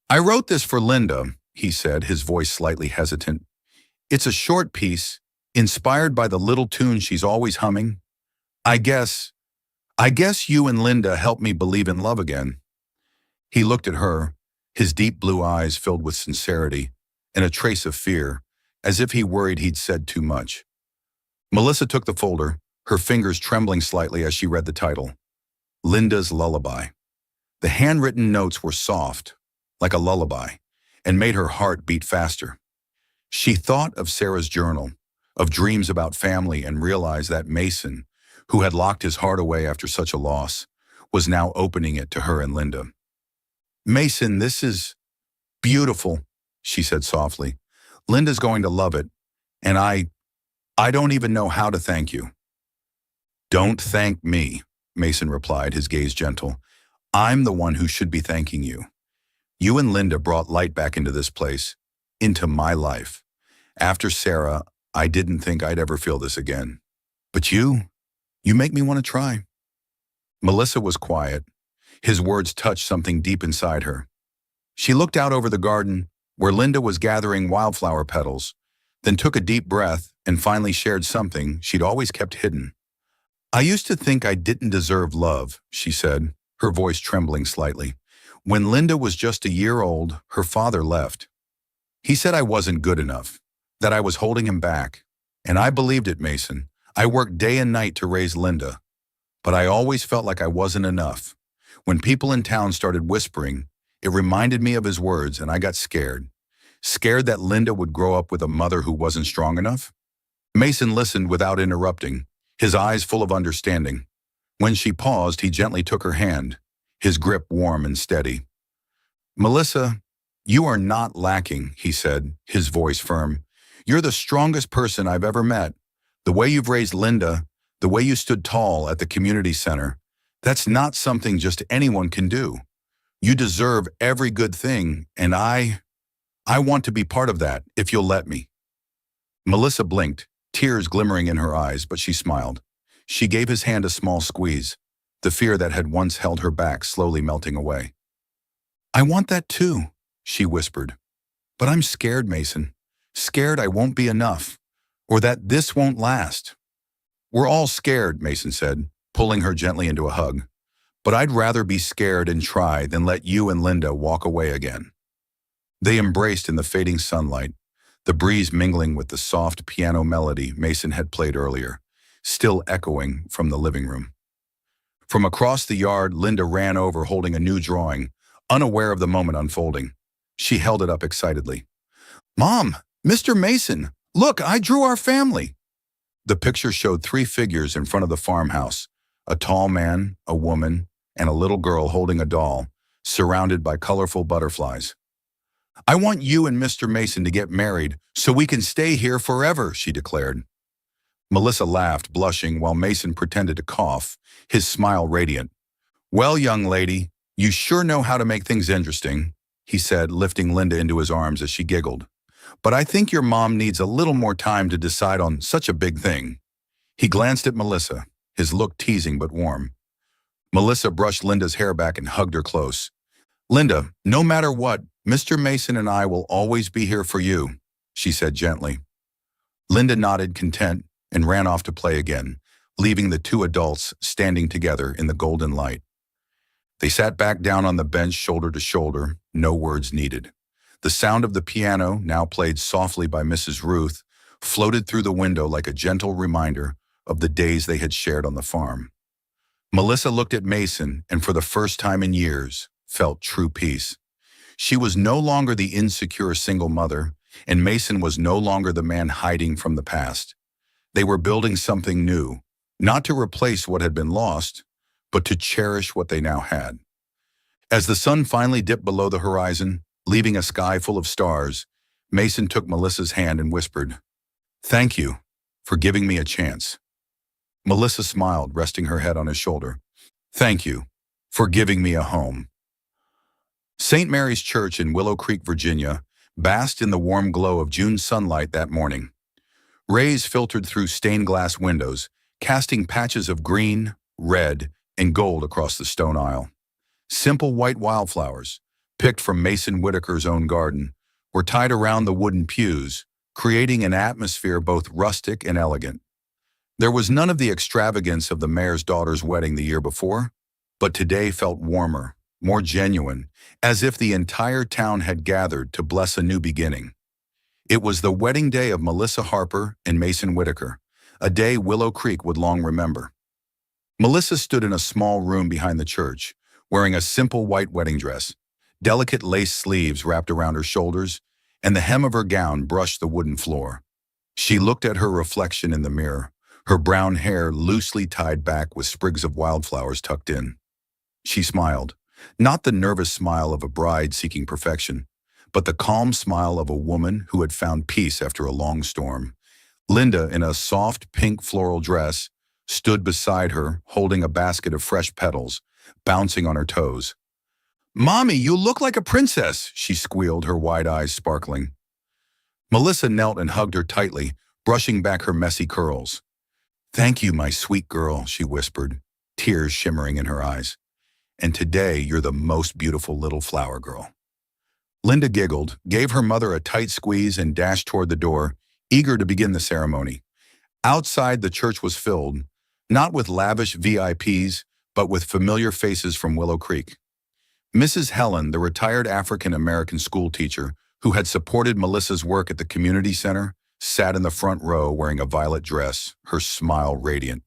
"I wrote this for Linda," he said, his voice slightly hesitant. "It's a short piece, inspired by the little tune she's always humming. I guess you and Linda helped me believe in love again." He looked at her, his deep blue eyes filled with sincerity and a trace of fear, as if he worried he'd said too much. Melissa took the folder, her fingers trembling slightly as she read the title, Linda's Lullaby. The handwritten notes were soft, like a lullaby, and made her heart beat faster. She thought of Sarah's journal, of dreams about family, and realized that Mason, who had locked his heart away after such a loss, was now opening it to her and Linda. "Mason, this is beautiful," she said softly. "Linda's going to love it, and I don't even know how to thank you." "Don't thank me," Mason replied, his gaze gentle. "I'm the one who should be thanking you. You and Linda brought light back into this place, into my life. After Sarah, I didn't think I'd ever feel this again. But you make me want to try." Melissa was quiet. His words touched something deep inside her. She looked out over the garden, where Linda was gathering wildflower petals, then took a deep breath and finally shared something she'd always kept hidden. "I used to think I didn't deserve love," she said, her voice trembling slightly. "When Linda was just a year old, her father left. He said I wasn't good enough, that I was holding him back. And I believed it, Mason. I worked day and night to raise Linda. But I always felt like I wasn't enough. When people in town started whispering, it reminded me of his words, and I got scared. Scared that Linda would grow up with a mother who wasn't strong enough." Mason listened without interrupting, his eyes full of understanding. When she paused, he gently took her hand, his grip warm and steady. "Melissa, you are not lacking," he said, his voice firm. "You're the strongest person I've ever met. The way you've raised Linda, the way you stood tall at the community center, that's not something just anyone can do. You deserve every good thing, and I want to be part of that, if you'll let me." Melissa blinked, tears glimmering in her eyes, but she smiled. She gave his hand a small squeeze, the fear that had once held her back slowly melting away. "I want that too," she whispered. "But I'm scared, Mason. Scared I won't be enough, or that this won't last." "We're all scared," Mason said, pulling her gently into a hug. "But I'd rather be scared and try than let you and Linda walk away again." They embraced in the fading sunlight, the breeze mingling with the soft piano melody Mason had played earlier, still echoing from the living room. From across the yard, Linda ran over holding a new drawing, unaware of the moment unfolding. She held it up excitedly. "Mom, Mr. Mason, look, I drew our family." The picture showed three figures in front of the farmhouse, a tall man, a woman, and a little girl holding a doll, surrounded by colorful butterflies. "I want you and Mr. Mason to get married so we can stay here forever," she declared. Melissa laughed, blushing, while Mason pretended to cough, his smile radiant. "Well, young lady, you sure know how to make things interesting," he said, lifting Linda into his arms as she giggled. "But I think your mom needs a little more time to decide on such a big thing." He glanced at Melissa, his look teasing but warm. Melissa brushed Linda's hair back and hugged her close. "Linda, no matter what, Mr. Mason and I will always be here for you," she said gently. Linda nodded content and ran off to play again, leaving the two adults standing together in the golden light. They sat back down on the bench shoulder to shoulder, no words needed. The sound of the piano, now played softly by Mrs. Ruth, floated through the window like a gentle reminder of the days they had shared on the farm. Melissa looked at Mason and for the first time in years, felt true peace. She was no longer the insecure single mother, and Mason was no longer the man hiding from the past. They were building something new, not to replace what had been lost, but to cherish what they now had. As the sun finally dipped below the horizon, leaving a sky full of stars, Mason took Melissa's hand and whispered, "Thank you for giving me a chance." Melissa smiled, resting her head on his shoulder. "Thank you for giving me a home." St. Mary's Church in Willow Creek, Virginia, basked in the warm glow of June sunlight that morning. Rays filtered through stained glass windows, casting patches of green, red, and gold across the stone aisle. Simple white wildflowers, picked from Mason Whitaker's own garden, were tied around the wooden pews, creating an atmosphere both rustic and elegant. There was none of the extravagance of the mayor's daughter's wedding the year before, but today felt warmer, more genuine, as if the entire town had gathered to bless a new beginning. It was the wedding day of Melissa Harper and Mason Whitaker, a day Willow Creek would long remember. Melissa stood in a small room behind the church, wearing a simple white wedding dress. Delicate lace sleeves wrapped around her shoulders, and the hem of her gown brushed the wooden floor. She looked at her reflection in the mirror, her brown hair loosely tied back with sprigs of wildflowers tucked in. She smiled, not the nervous smile of a bride seeking perfection, but the calm smile of a woman who had found peace after a long storm. Linda, in a soft pink floral dress, stood beside her, holding a basket of fresh petals, bouncing on her toes. "Mommy, you look like a princess," she squealed, her wide eyes sparkling. Melissa knelt and hugged her tightly, brushing back her messy curls. "Thank you, my sweet girl," she whispered, tears shimmering in her eyes. "And today you're the most beautiful little flower girl." Linda giggled, gave her mother a tight squeeze, and dashed toward the door, eager to begin the ceremony. Outside, the church was filled, not with lavish VIPs, but with familiar faces from Willow Creek. Mrs. Helen, the retired African-American schoolteacher who had supported Melissa's work at the community center, sat in the front row wearing a violet dress, her smile radiant.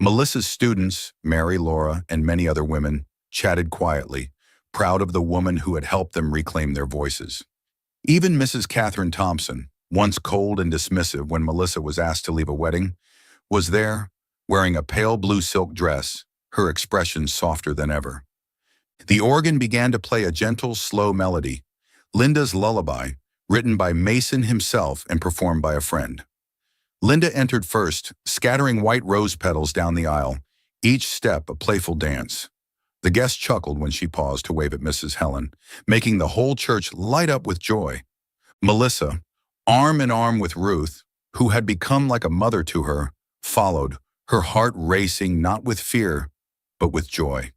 Melissa's students, Mary, Laura, and many other women, chatted quietly, proud of the woman who had helped them reclaim their voices. Even Mrs. Catherine Thompson, once cold and dismissive when Melissa was asked to leave a wedding, was there, wearing a pale blue silk dress, her expression softer than ever. The organ began to play a gentle, slow melody, Linda's lullaby, written by Mason himself and performed by a friend. Linda entered first, scattering white rose petals down the aisle, each step a playful dance. The guest chuckled when she paused to wave at Mrs. Helen, making the whole church light up with joy. Melissa, arm in arm with Ruth, who had become like a mother to her, followed, her heart racing not with fear, but with joy.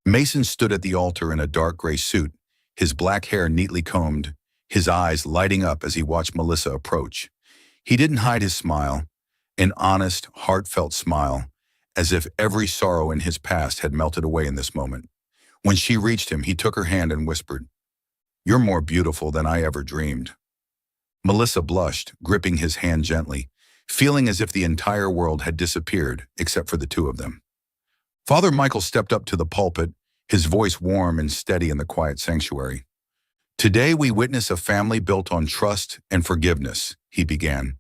Mason stood at the altar in a dark gray suit, his black hair neatly combed, his eyes lighting up as he watched Melissa approach. He didn't hide his smile, an honest, heartfelt smile, as if every sorrow in his past had melted away in this moment. When she reached him, he took her hand and whispered, You're more beautiful than I ever dreamed." Melissa blushed, gripping his hand gently, feeling as if the entire world had disappeared except for the two of them. Father Michael stepped up to the pulpit, his voice warm and steady in the quiet sanctuary. "Today we witness a family built on trust and forgiveness," he began.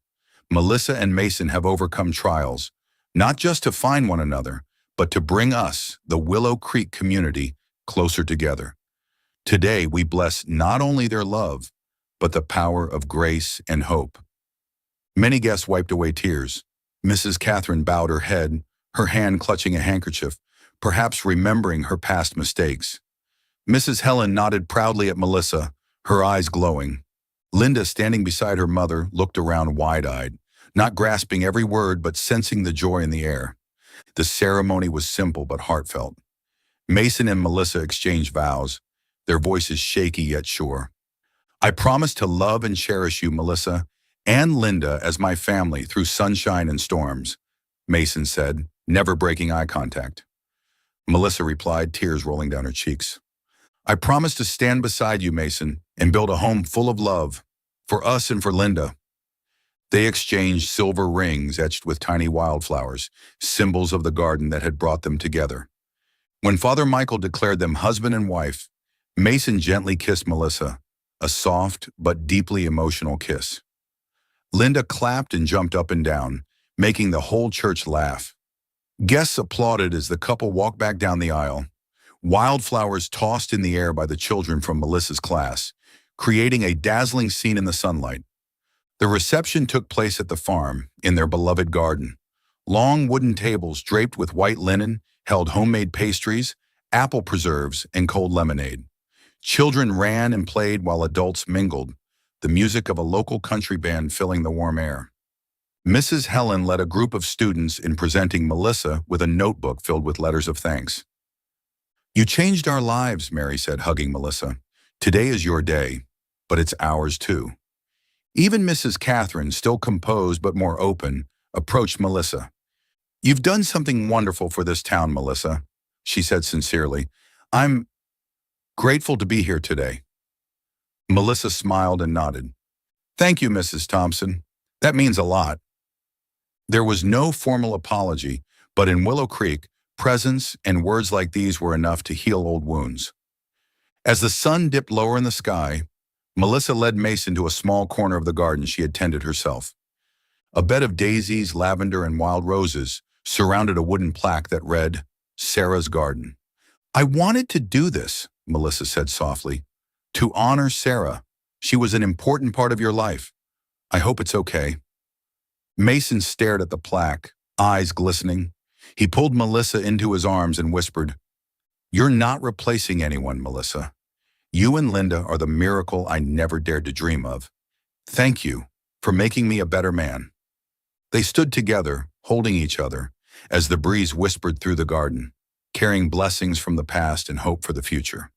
"Melissa and Mason have overcome trials, not just to find one another, but to bring us, the Willow Creek community, closer together. Today we bless not only their love, but the power of grace and hope." Many guests wiped away tears. Mrs. Catherine bowed her head, her hand clutching a handkerchief, perhaps remembering her past mistakes. Mrs. Helen nodded proudly at Melissa, her eyes glowing. Linda, standing beside her mother, looked around wide-eyed, not grasping every word but sensing the joy in the air. The ceremony was simple but heartfelt. Mason and Melissa exchanged vows, their voices shaky yet sure. "I promise to love and cherish you, Melissa, and Linda as my family through sunshine and storms," Mason said, never breaking eye contact. Melissa replied, tears rolling down her cheeks. "I promise to stand beside you, Mason, and build a home full of love, for us and for Linda." They exchanged silver rings etched with tiny wildflowers, symbols of the garden that had brought them together. When Father Michael declared them husband and wife, Mason gently kissed Melissa, a soft but deeply emotional kiss. Linda clapped and jumped up and down, making the whole church laugh. Guests applauded as the couple walked back down the aisle, wildflowers tossed in the air by the children from Melissa's class, creating a dazzling scene in the sunlight. The reception took place at the farm, in their beloved garden. Long wooden tables draped with white linen held homemade pastries, apple preserves, and cold lemonade. Children ran and played while adults mingled, the music of a local country band filling the warm air. Mrs. Helen led a group of students in presenting Melissa with a notebook filled with letters of thanks. "You changed our lives," Mary said, hugging Melissa. "Today is your day, but it's ours too." Even Mrs. Catherine, still composed but more open, approached Melissa. "You've done something wonderful for this town, Melissa," she said sincerely. "I'm grateful to be here today." Melissa smiled and nodded. "Thank you, Mrs. Thompson. That means a lot." There was no formal apology, but in Willow Creek, presence and words like these were enough to heal old wounds. As the sun dipped lower in the sky, Melissa led Mason to a small corner of the garden she had tended herself. A bed of daisies, lavender, and wild roses surrounded a wooden plaque that read, "Sarah's Garden." "I wanted to do this," Melissa said softly, "to honor Sarah. She was an important part of your life. I hope it's okay." Mason stared at the plaque, eyes glistening. He pulled Melissa into his arms and whispered, "You're not replacing anyone, Melissa. You and Linda are the miracle I never dared to dream of. Thank you for making me a better man." They stood together, holding each other, as the breeze whispered through the garden, carrying blessings from the past and hope for the future.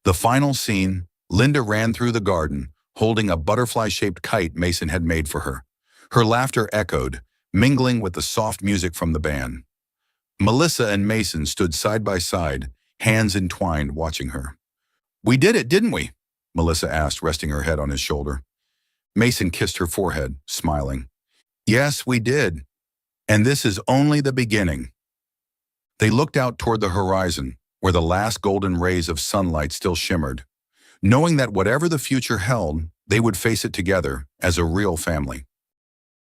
The final scene, Linda ran through the garden, holding a butterfly-shaped kite Mason had made for her. Her laughter echoed, mingling with the soft music from the band. Melissa and Mason stood side by side, hands entwined, watching her. "We did it, didn't we?" Melissa asked, resting her head on his shoulder. Mason kissed her forehead, smiling. "Yes, we did. And this is only the beginning." They looked out toward the horizon, where the last golden rays of sunlight still shimmered, knowing that whatever the future held, they would face it together as a real family.